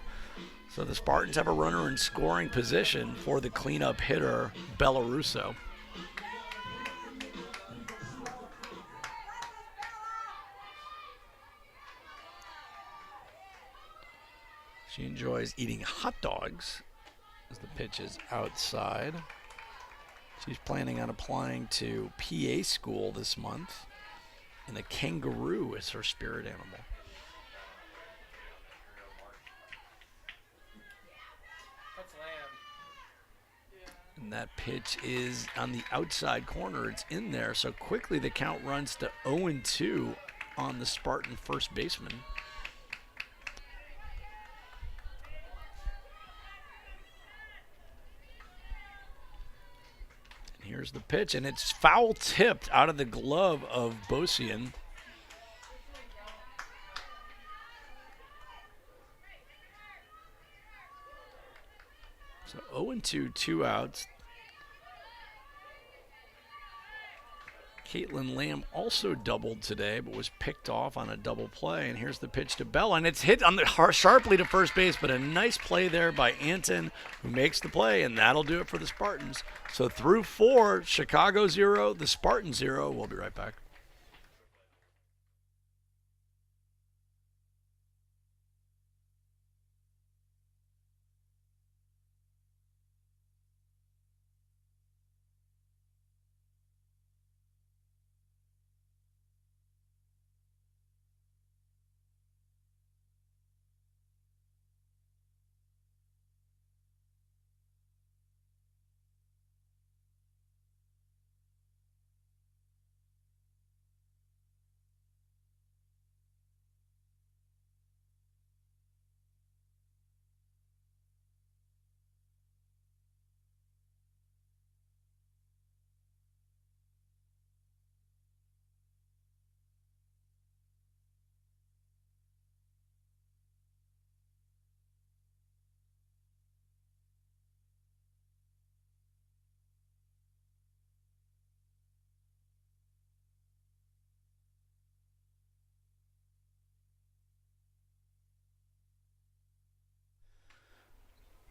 So the Spartans have a runner in scoring position for the cleanup hitter, Bella Russo. She enjoys eating hot dogs as the pitch is outside. She's planning on applying to PA school this month, and a kangaroo is her spirit animal. And that pitch is on the outside corner. It's in there, so quickly the count runs to 0-2 on the Spartan first baseman. Here's the pitch, and it's foul tipped out of the glove of Bosian. So 0-2, 2 outs. Caitlin Lamb also doubled today, but was picked off on a double play. And here's the pitch to Bella, and it's hit on the sharply to first base, but a nice play there by Anton, who makes the play, and that'll do it for the Spartans. So through 4, Chicago 0, the Spartans 0. We'll be right back.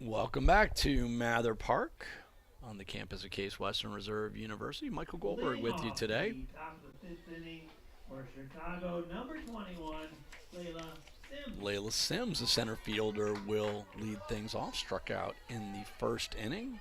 Welcome back to Mather Park on the campus of Case Western Reserve University. Michael Goldberg with you today. Top of the fifth inning for Chicago, number 21, Layla Sims. Layla Sims, the center fielder, will lead things off. Struck out in the first inning.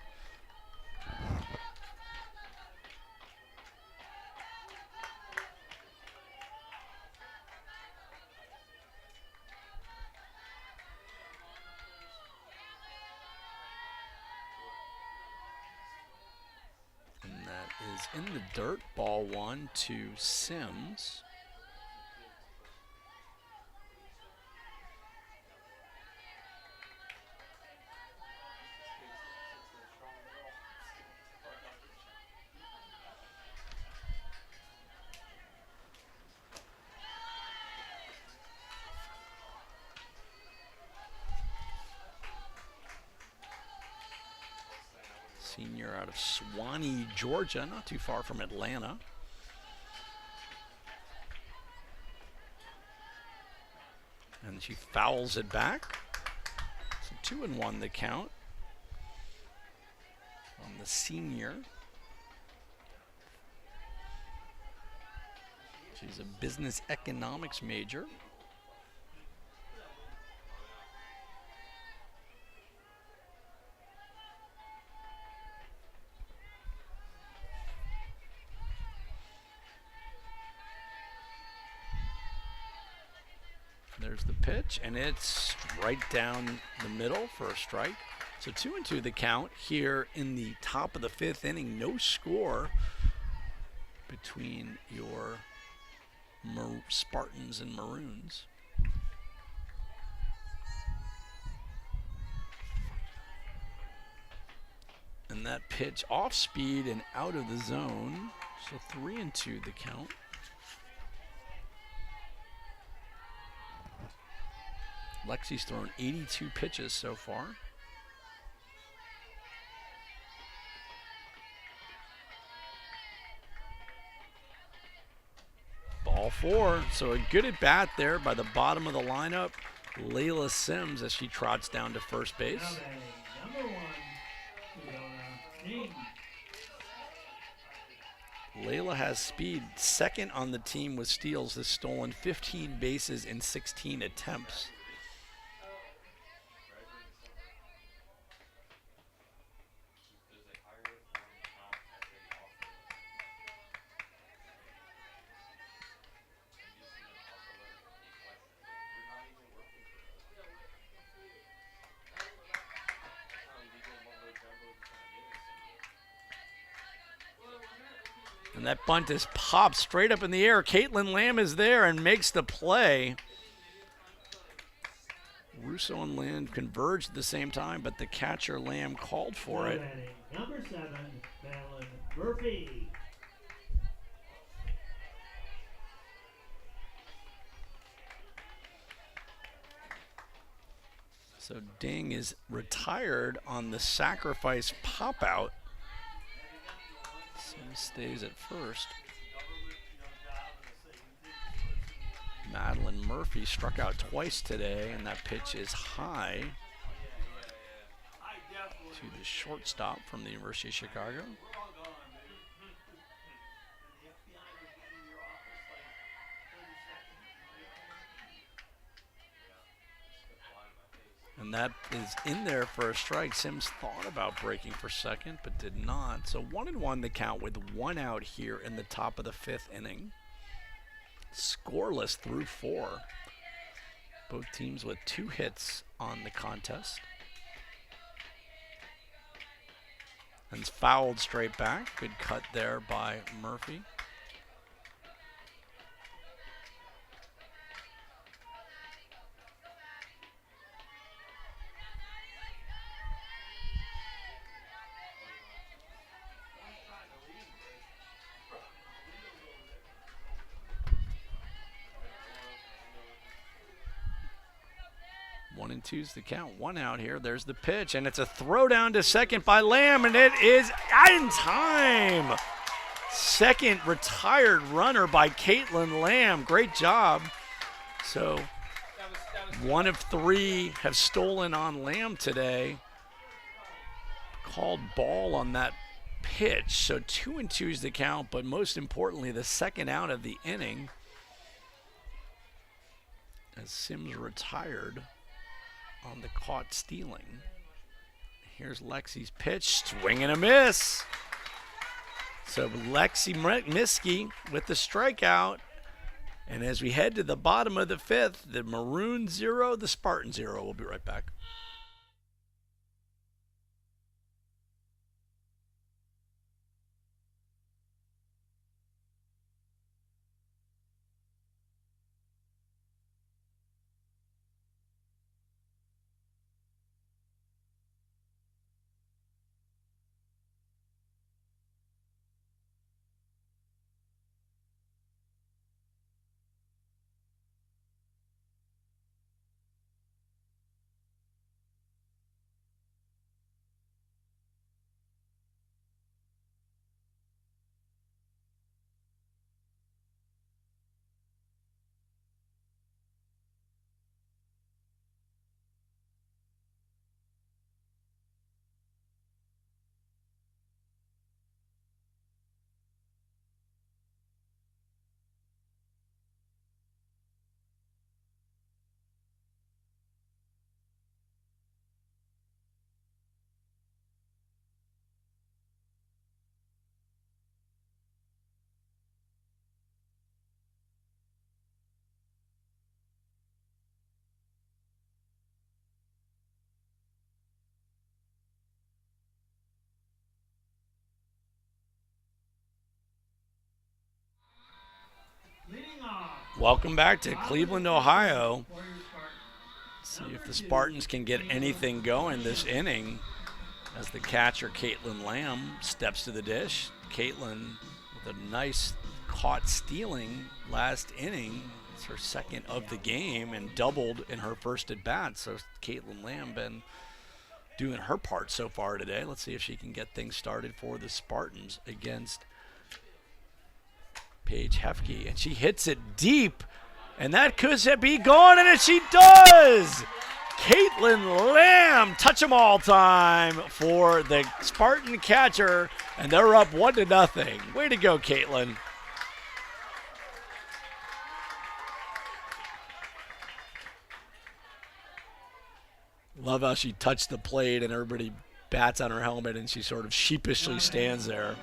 Is in the dirt. Ball one to Sims. Senior out of Swanee, Georgia, not too far from Atlanta. And she fouls it back. So 2-1 the count on the senior. She's a business economics major. There's the pitch, and it's right down the middle for a strike. So 2-2 the count here in the top of the fifth inning. No score between your Spartans and Maroons. And that pitch off speed and out of the zone. So 3-2 the count. Lexi's thrown 82 pitches so far. Ball four, so a good at bat there by the bottom of the lineup. Layla Sims as she trots down to first base. Number one, Layla has speed, second on the team with steals, has stolen 15 bases in 16 attempts. And that bunt is popped straight up in the air. Caitlin Lamb is there and makes the play. Russo and Lamb converged at the same time, but the catcher Lamb called for it. Number 7, Madeline Murphy. So Ding is retired on the sacrifice pop out. Sims stays at first. Madeline Murphy struck out twice today, and that pitch is high to the shortstop from the University of Chicago. And that is in there for a strike. Sims thought about breaking for second, but did not. So 1-1 the count with one out here in the top of the fifth inning. Scoreless through 4. Both teams with 2 hits on the contest. And it's fouled straight back. Good cut there by Murphy. One and two's the count. One out here. There's the pitch, and it's a throw down to second by Lamb, and it is in time. Second retired runner by Caitlin Lamb. Great job. So 1 of 3 have stolen on Lamb today. called ball on that pitch. So 2-2 is the count, but most importantly, the second out of the inning as Sims retired on the caught stealing. Here's Lexi's pitch, swing and a miss. So Lexi Miski with the strikeout. And as we head to the bottom of the fifth, the Maroon 0, the Spartan 0. We'll be right back. Welcome back to Cleveland, Ohio. See if the Spartans can get anything going this inning as the catcher, Caitlin Lamb, steps to the dish. Caitlin with a nice caught stealing last inning. It's her second of the game and doubled in her first at bat. So Caitlin Lamb been doing her part so far today. Let's see if she can get things started for the Spartans against Paige Hefke, and she hits it deep, and that could be gone, and she does! Caitlin Lamb, touch 'em all time for the Spartan catcher, and they're up 1-0. Way to go, Caitlin. Love how she touched the plate, and everybody bats on her helmet, and she sort of sheepishly stands there.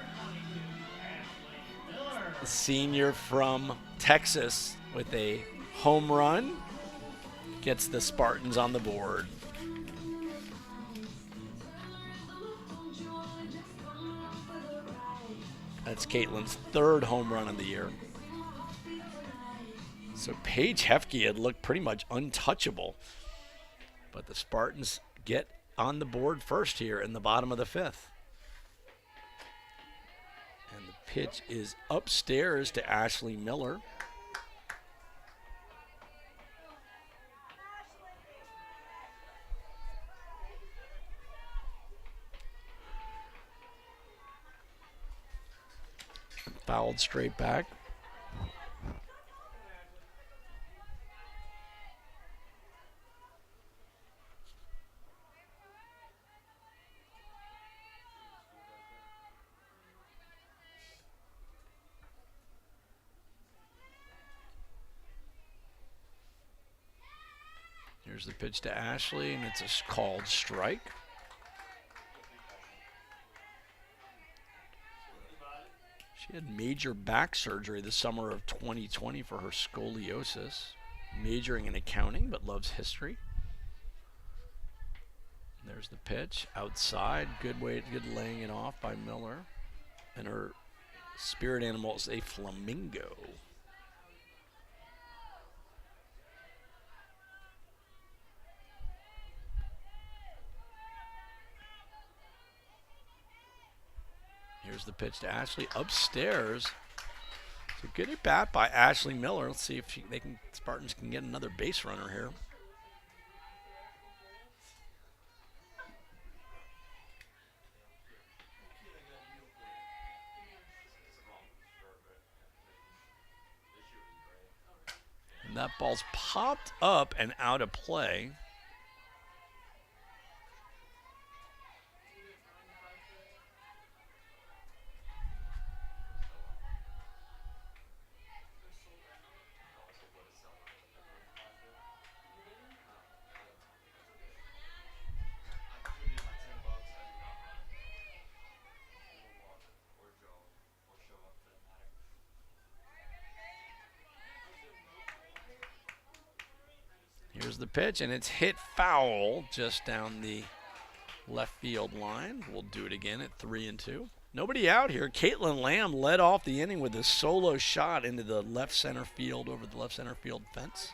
The senior from Texas with a home run gets the Spartans on the board. That's Caitlin's third home run of the year. So Paige Hefke had looked pretty much untouchable, but the Spartans get on the board first here in the bottom of the fifth. Pitch is upstairs to Ashley Miller. Fouled straight back. Here's the pitch to Ashley, and it's a called strike. She had major back surgery the summer of 2020 for her scoliosis, majoring in accounting but loves history. And there's the pitch outside. Good laying it off by Miller. And her spirit animal is a flamingo. Here's the pitch to Ashley upstairs. So good at bat by Ashley Miller. Let's see if Spartans can get another base runner here. And that ball's popped up and out of play. the pitch, and it's hit foul just down the left field line. We'll do it again at 3-2. Nobody out here. Caitlin Lamb led off the inning with a solo shot into the left center field, over the left center field fence.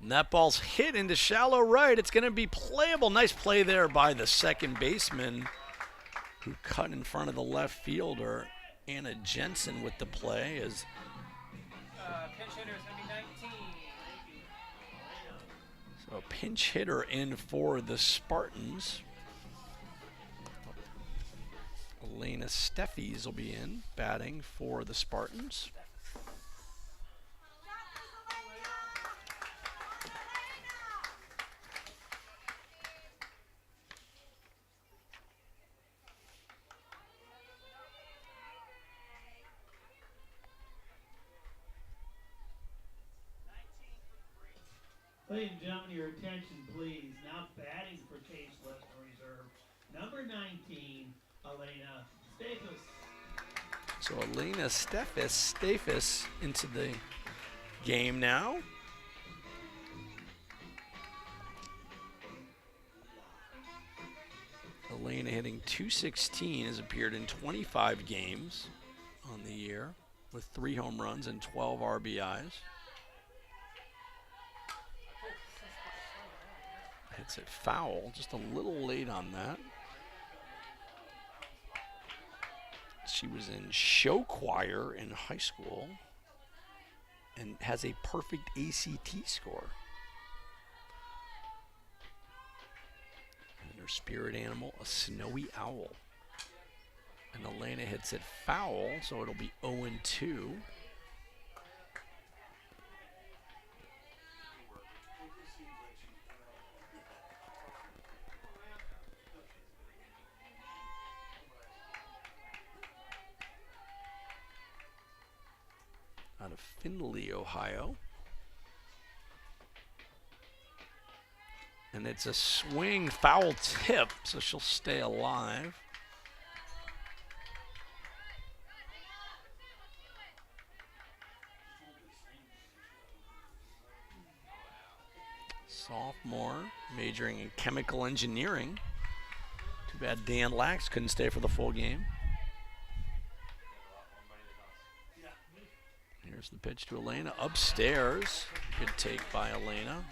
And that ball's hit into shallow right. It's going to be playable. Nice play there by the second baseman, who cut in front of the left fielder. Anna Jensen with the play. As pinch hitter is going to be 19. so a pinch hitter in for the Spartans. Elena Steffies will be in, batting for the Spartans. Ladies and gentlemen, your attention, please. Now batting for Case Western Reserve, number 19, Elena Stafis. So Elena Stafis into the game now. Elena hitting .216, has appeared in 25 games on the year with 3 home runs and 12 RBIs. Hits it foul, just a little late on that. She was in show choir in high school and has a perfect ACT score. And her spirit animal, a snowy owl. And Elena hits it foul, so it'll be 0-2. Out of Findlay, Ohio. And it's a swing foul tip, so she'll stay alive. Sophomore, majoring in chemical engineering. Too bad Dan Lax couldn't stay for the full game. Here's the pitch to Elena. Upstairs. Good take by Elena.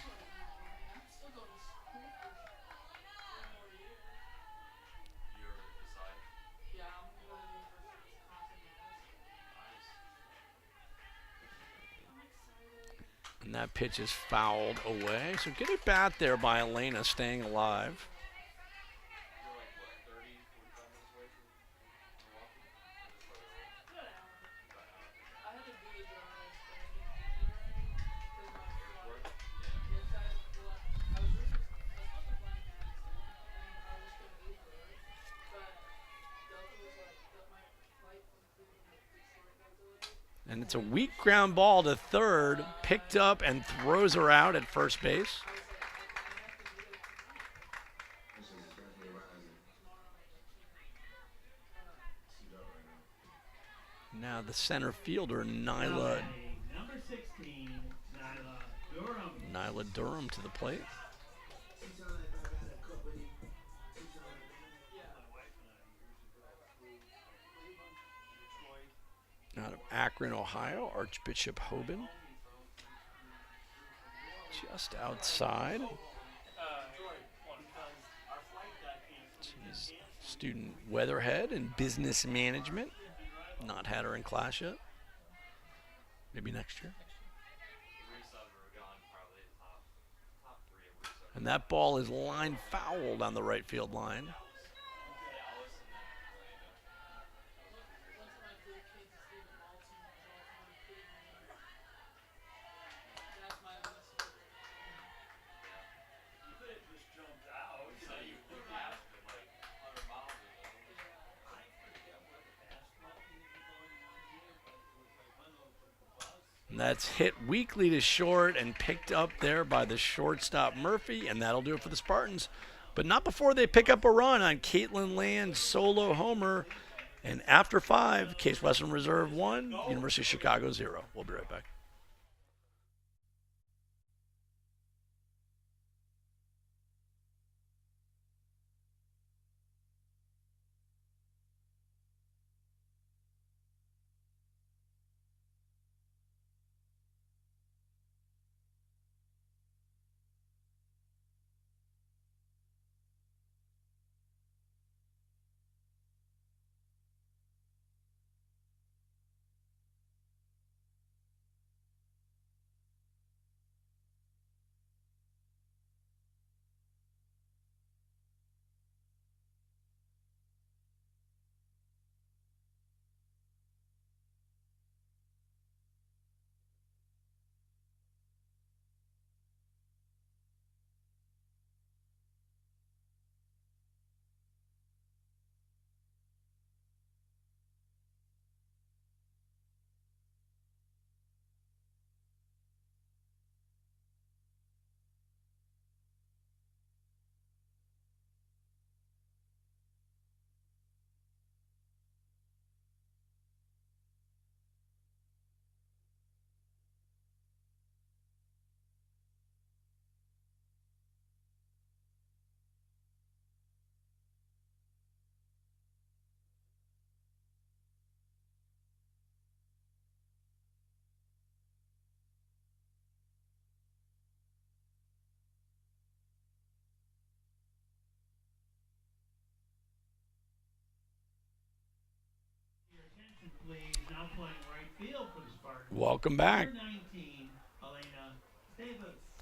And that pitch is fouled away. So good at bat there by Elena, staying alive. And it's a weak ground ball to third, picked up and throws her out at first base. Now the center fielder, Number 16, Nyla Durham to the plate. Out of Akron, Ohio, Archbishop Hoban. Just outside. She's student weatherhead and business management. Not had her in class yet. Maybe next year. And that ball is line foul down the right field line. And that's hit weakly to short and picked up there by the shortstop Murphy, and that'll do it for the Spartans. But not before they pick up a run on Caitlin Land's solo homer. And after 5, Case Western Reserve 1, University of Chicago 0. We'll be right back. Welcome back.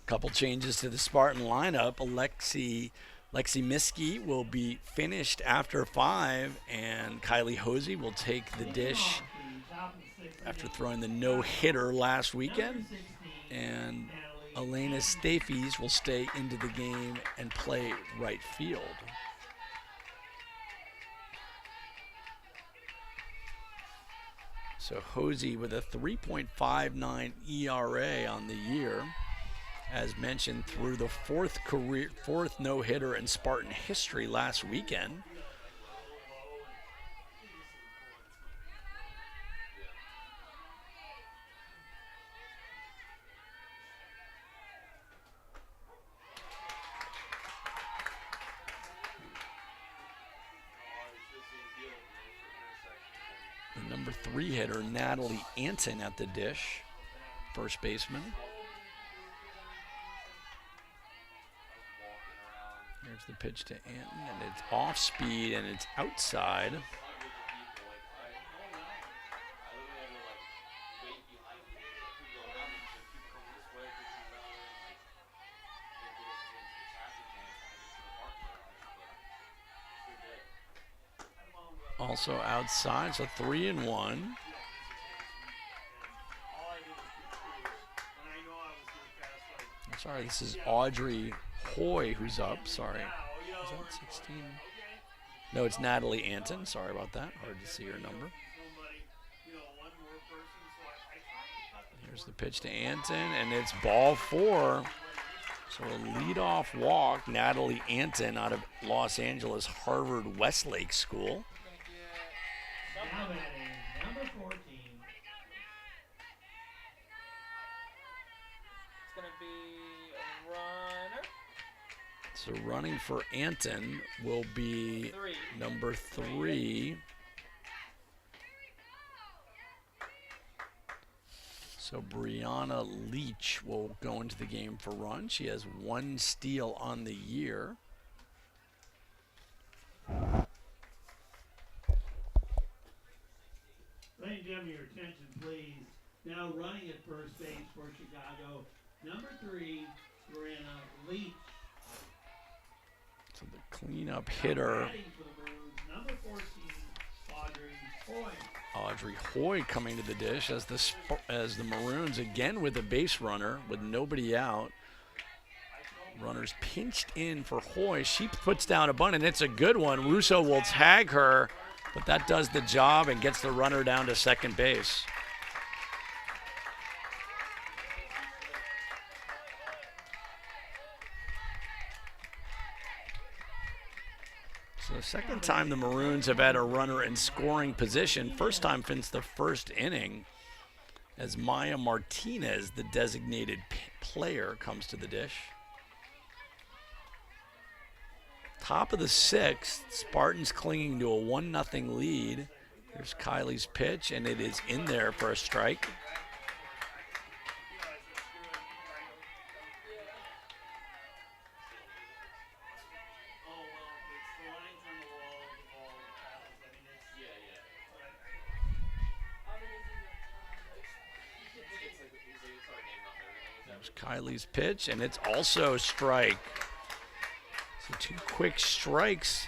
Couple changes to the Spartan lineup. Lexi Miskey will be finished after 5, and Kylie Hosey will take the dish after throwing the no-hitter last weekend. And Elena Staffies will stay into the game and play right field. So Hosey with a 3.59 ERA on the year. As mentioned, through the fourth no-hitter in Spartan history last weekend. The number 3 hitter, Natalie Anton, at the dish, first baseman. Here's the pitch to Anton, and it's off speed, and it's outside. Also outside, so 3-1. Sorry, this is Audrey Hoy who's up. Sorry. Is that 16? No, it's Natalie Anton. Sorry about that. Hard to see her number. Here's the pitch to Anton, and it's ball 4. So a leadoff walk, Natalie Anton out of Los Angeles Harvard Westlake School. Now batting, number 14. It's going to be a runner. So running for Anton will be number 3. So Brianna Leach will go into the game for run. She has 1 steal on the year. Ladies and gentlemen, your attention, please. Now running at first base for Chicago, number 3, Brianna Leach. So the cleanup hitter, Batting for the Maroons, number 14, Audrey Hoy. Audrey Hoy, coming to the dish as the Maroons again with a base runner with nobody out. Runners pinched in for Hoy. She puts down a bunt, and it's a good one. Russo will tag her, but that does the job and gets the runner down to second base. So second time the Maroons have had a runner in scoring position. First time since the first inning, as Maya Martinez, the designated player, comes to the dish. Top of the sixth, Spartans clinging to a 1-0 lead. Here's Kylie's pitch, and it is in there for a strike. There's Kylie's pitch, and it's also a strike. So 2 quick strikes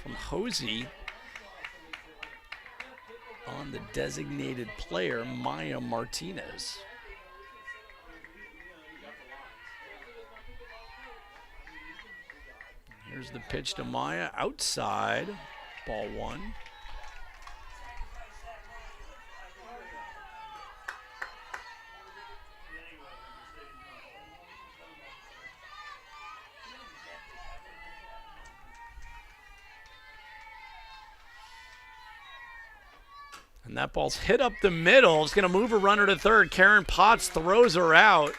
from Hosey on the designated player, Maya Martinez. Here's the pitch to Maya, outside, ball 1. And that ball's hit up the middle. It's going to move a runner to third. Karen Potts throws her out.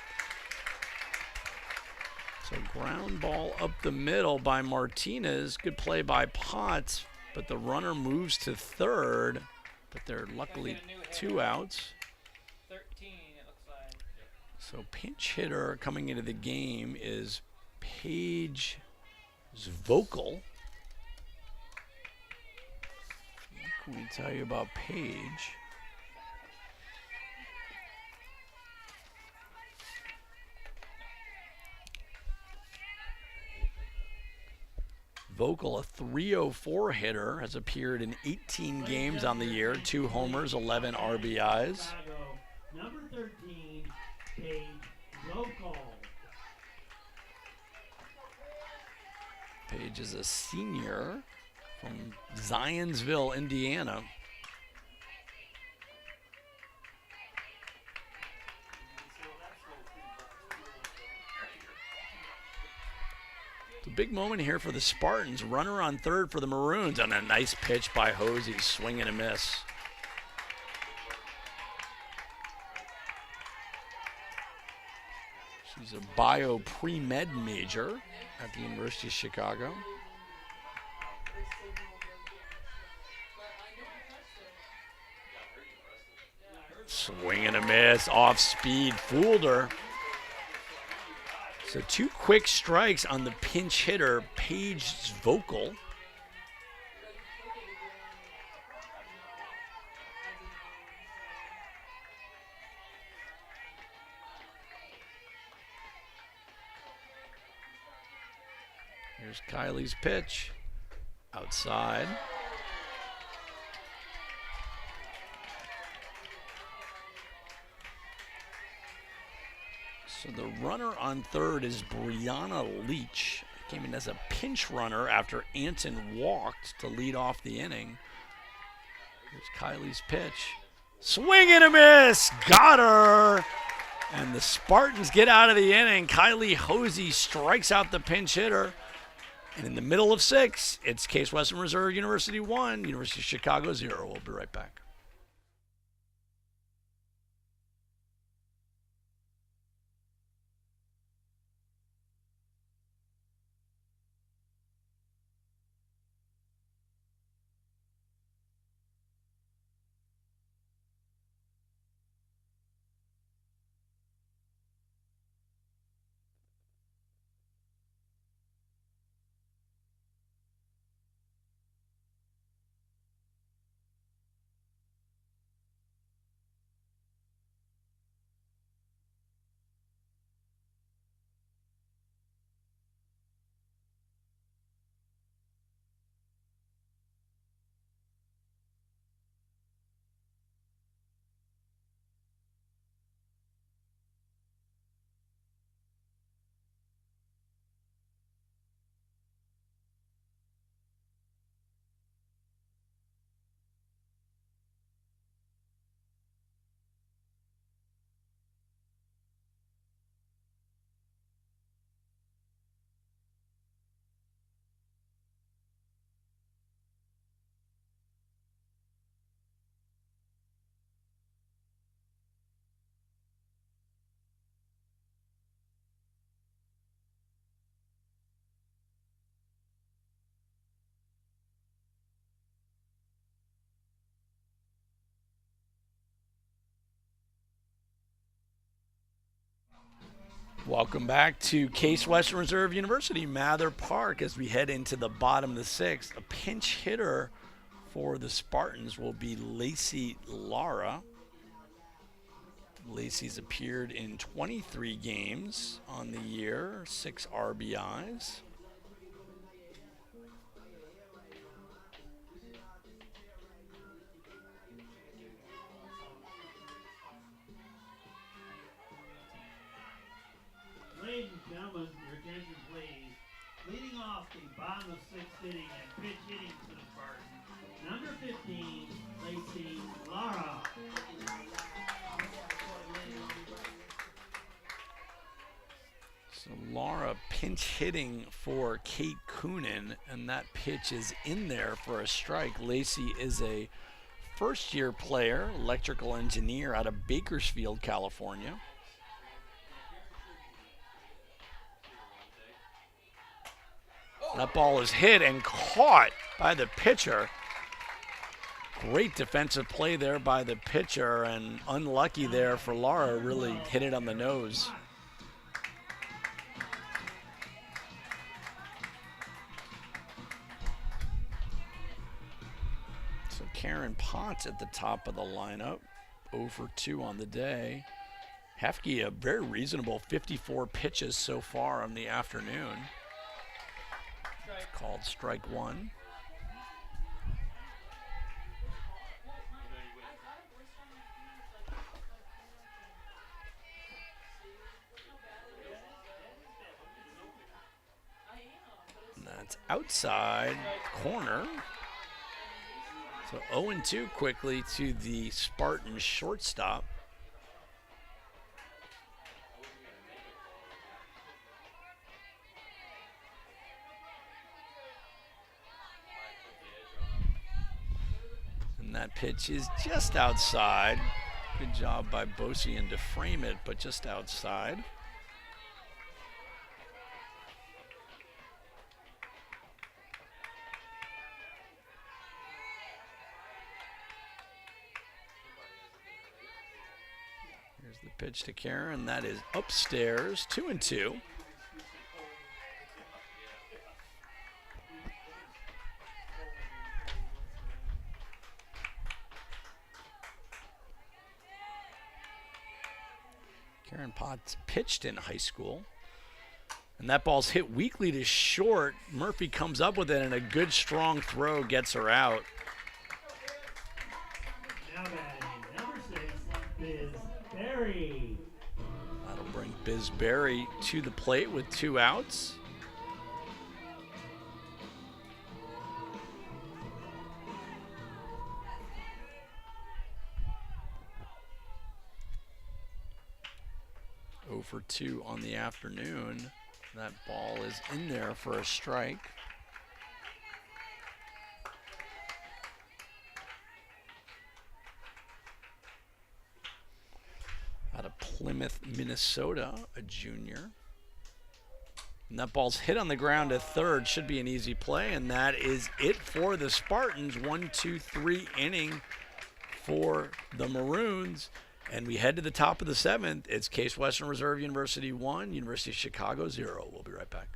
So ground ball up the middle by Martinez. Good play by Potts, but the runner moves to third. But there are luckily 2 outs. 13, it looks like. So pinch hitter coming into the game is Paige Zvokel. What can we tell you about Paige? Vogel, a .304 hitter, has appeared in 18 games on the year, 2 homers, 11 RBIs. Number 13, Paige Vogel. Paige is a senior from Zionsville, Indiana. It's a big moment here for the Spartans. Runner on third for the Maroons, and a nice pitch by Hosey, swing and a miss. She's a bio pre-med major at the University of Chicago. Swing and a miss, off speed, fooled her. So 2 quick strikes on the pinch hitter, Paige Zvokel. Here's Kylie's pitch, outside. So the runner on third is Brianna Leach. Came in as a pinch runner after Anton walked to lead off the inning. Here's Kylie's pitch. Swing and a miss! Got her! And the Spartans get out of the inning. Kylie Hosey strikes out the pinch hitter. And in the middle of 6, it's Case Western Reserve University 1, University of Chicago 0. We'll be right back. Welcome back to Case Western Reserve University, Mather Park, as we head into the bottom of the sixth. A pinch hitter for the Spartans will be Lacey Lara. Lacey's appeared in 23 games on the year, 6 RBIs. Ladies and gentlemen, your attention please. Leading off the bottom of sixth inning and pitch hitting for the Spartans, number 15, Lacey Lara. So Lara pinch hitting for Kate Coonan, and that pitch is in there for a strike. Lacey is a first-year player, electrical engineer out of Bakersfield, California. That ball is hit and caught by the pitcher. Great defensive play there by the pitcher, and unlucky there for Lara, really hit it on the nose. So Karen Potts at the top of the lineup, 0 for 2 on the day. Hefke, a very reasonable 54 pitches so far on the afternoon. Called strike one. And that's outside corner. So 0-2 quickly to the Spartan shortstop. And that pitch is just outside. Good job by Bosian to frame it, but just outside. Here's the pitch to Karen. That is upstairs, 2-2. Karen Potts pitched in high school. And that ball's hit weakly to short. Murphy comes up with it, and a good strong throw gets her out. Now batting, number 6, Biz Berry. That'll bring Biz Berry to the plate with 2 outs. For 2 on the afternoon. That ball is in there for a strike. Out of Plymouth, Minnesota, a junior. And that ball's hit on the ground at third. Should be an easy play, and that is it for the Spartans. 1-2-3 inning for the Maroons. And we head to the top of the 7th. It's Case Western Reserve University 1, University of Chicago 0. We'll be right back.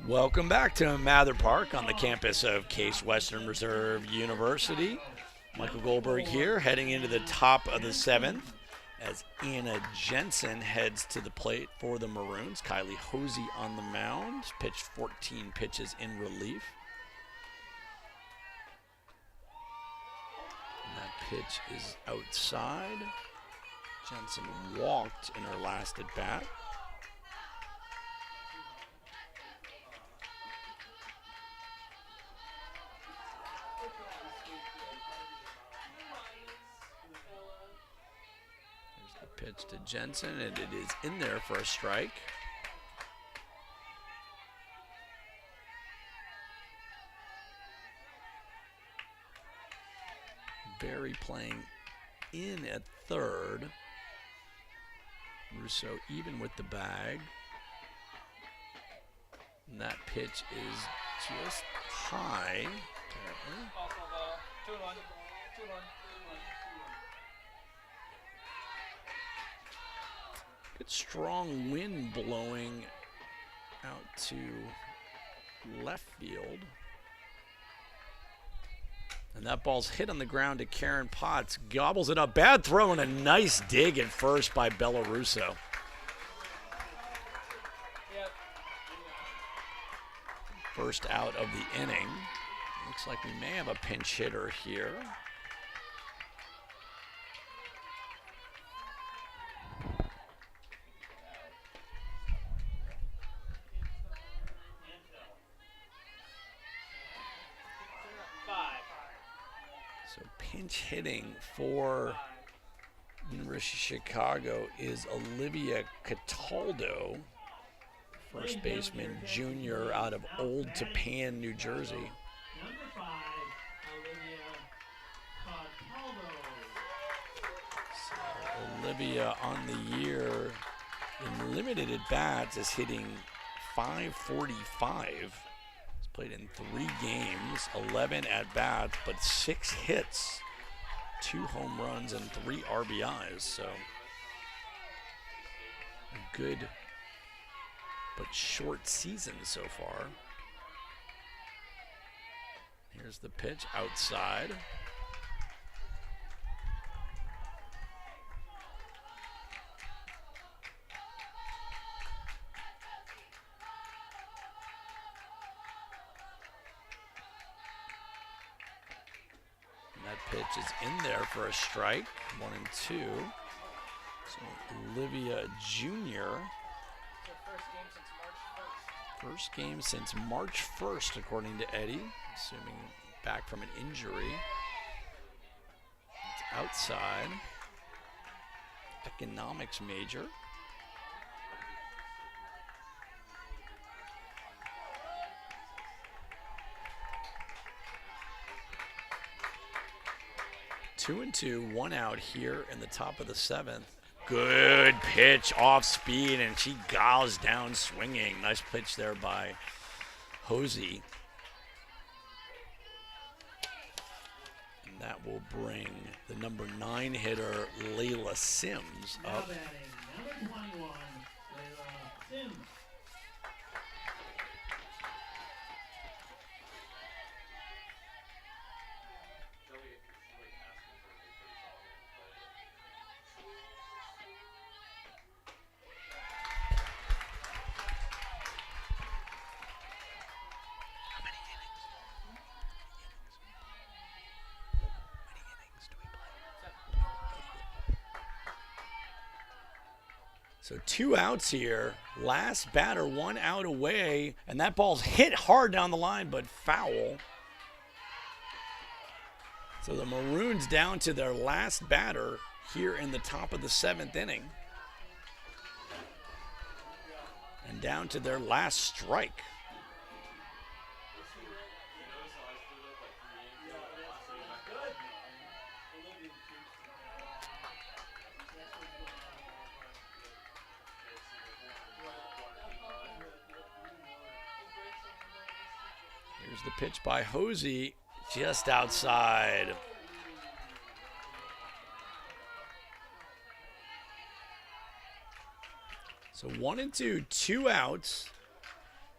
Welcome back to Mather Park on the campus of Case Western Reserve University. Michael Goldberg here, heading into the top of the 7th as Anna Jensen heads to the plate for the Maroons. Kylie Hosey on the mound, pitched 14 pitches in relief. And that pitch is outside. Jensen walked in her last at bat. Pitch to Jensen, and it is in there for a strike. Barry playing in at third. Russo even with the bag. And that pitch is just high, apparently. Off of 2-1. 2-1. Good strong wind blowing out to left field. And that ball's hit on the ground to Karen Potts. Gobbles it up. Bad throw and a nice dig at first by Bella Russo. Yep. First out of the inning. Looks like we may have a pinch hitter here. So pinch hitting for University of Chicago is Olivia Cataldo, first baseman junior out of Old Tappan, New Jersey. Number 5, Olivia Cataldo. So Olivia on the year in limited at bats is hitting .545. Played in 3 games, 11 at bats, but 6 hits, 2 home runs, and 3 RBIs. So a good but short season so far. Here's the pitch outside. Pitch is in there for a strike, 1-2. So Olivia Jr. First game since March 1st, according to Eddie, assuming back from an injury. It's outside. Economics major. Two and two, 1 out here in the top of the 7th. Good pitch off speed, and she goes down swinging. Nice pitch there by Hosey. And that will bring the number 9 hitter, Layla Sims, Now up. batting, number 21, Layla Sims. So 2 outs here. Last batter, 1 out away, and that ball's hit hard down the line, but foul. So the Maroons down to their last batter here in the top of the 7th inning. And down to their last strike. Here's the pitch by Hosey, just outside. So 1 and 2, 2 outs.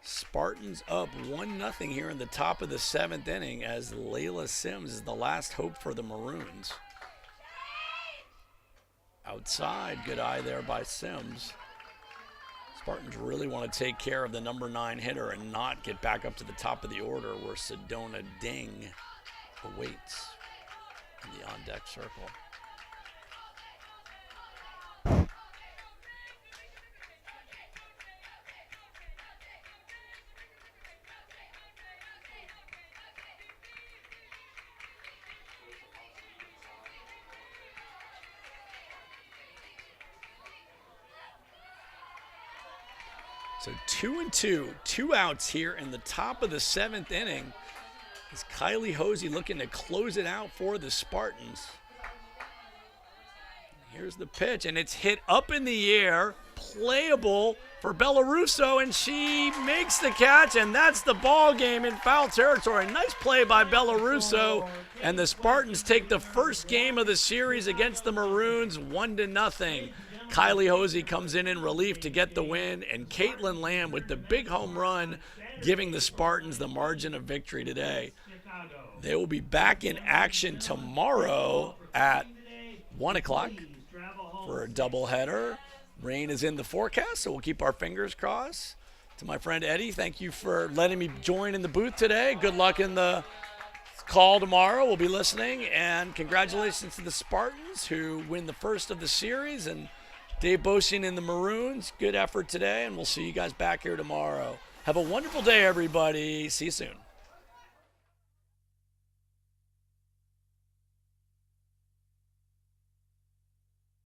Spartans up 1-0 here in the top of the 7th inning as Layla Sims is the last hope for the Maroons. Outside, good eye there by Sims. Spartans really want to take care of the number 9 hitter and not get back up to the top of the order where Sedona Ding awaits in the on-deck circle. So 2-2, 2 outs here in the top of the 7th inning. Is Kylie Hosey looking to close it out for the Spartans. Here's the pitch, and it's hit up in the air, playable for Bella Russo, and she makes the catch, and that's the ball game in foul territory. Nice play by Bella Russo, and the Spartans take the first game of the series against the Maroons 1-0. Kylie Hosey comes in relief to get the win, and Caitlin Lamb with the big home run, giving the Spartans the margin of victory today. They will be back in action tomorrow at 1 o'clock for a doubleheader. Rain is in the forecast, so we'll keep our fingers crossed. To my friend Eddie, thank you for letting me join in the booth today. Good luck in the call tomorrow. We'll be listening, and congratulations to the Spartans who win the first of the series, and Dave Bosian and the Maroons. Good effort today, and we'll see you guys back here tomorrow. Have a wonderful day, everybody. See you soon.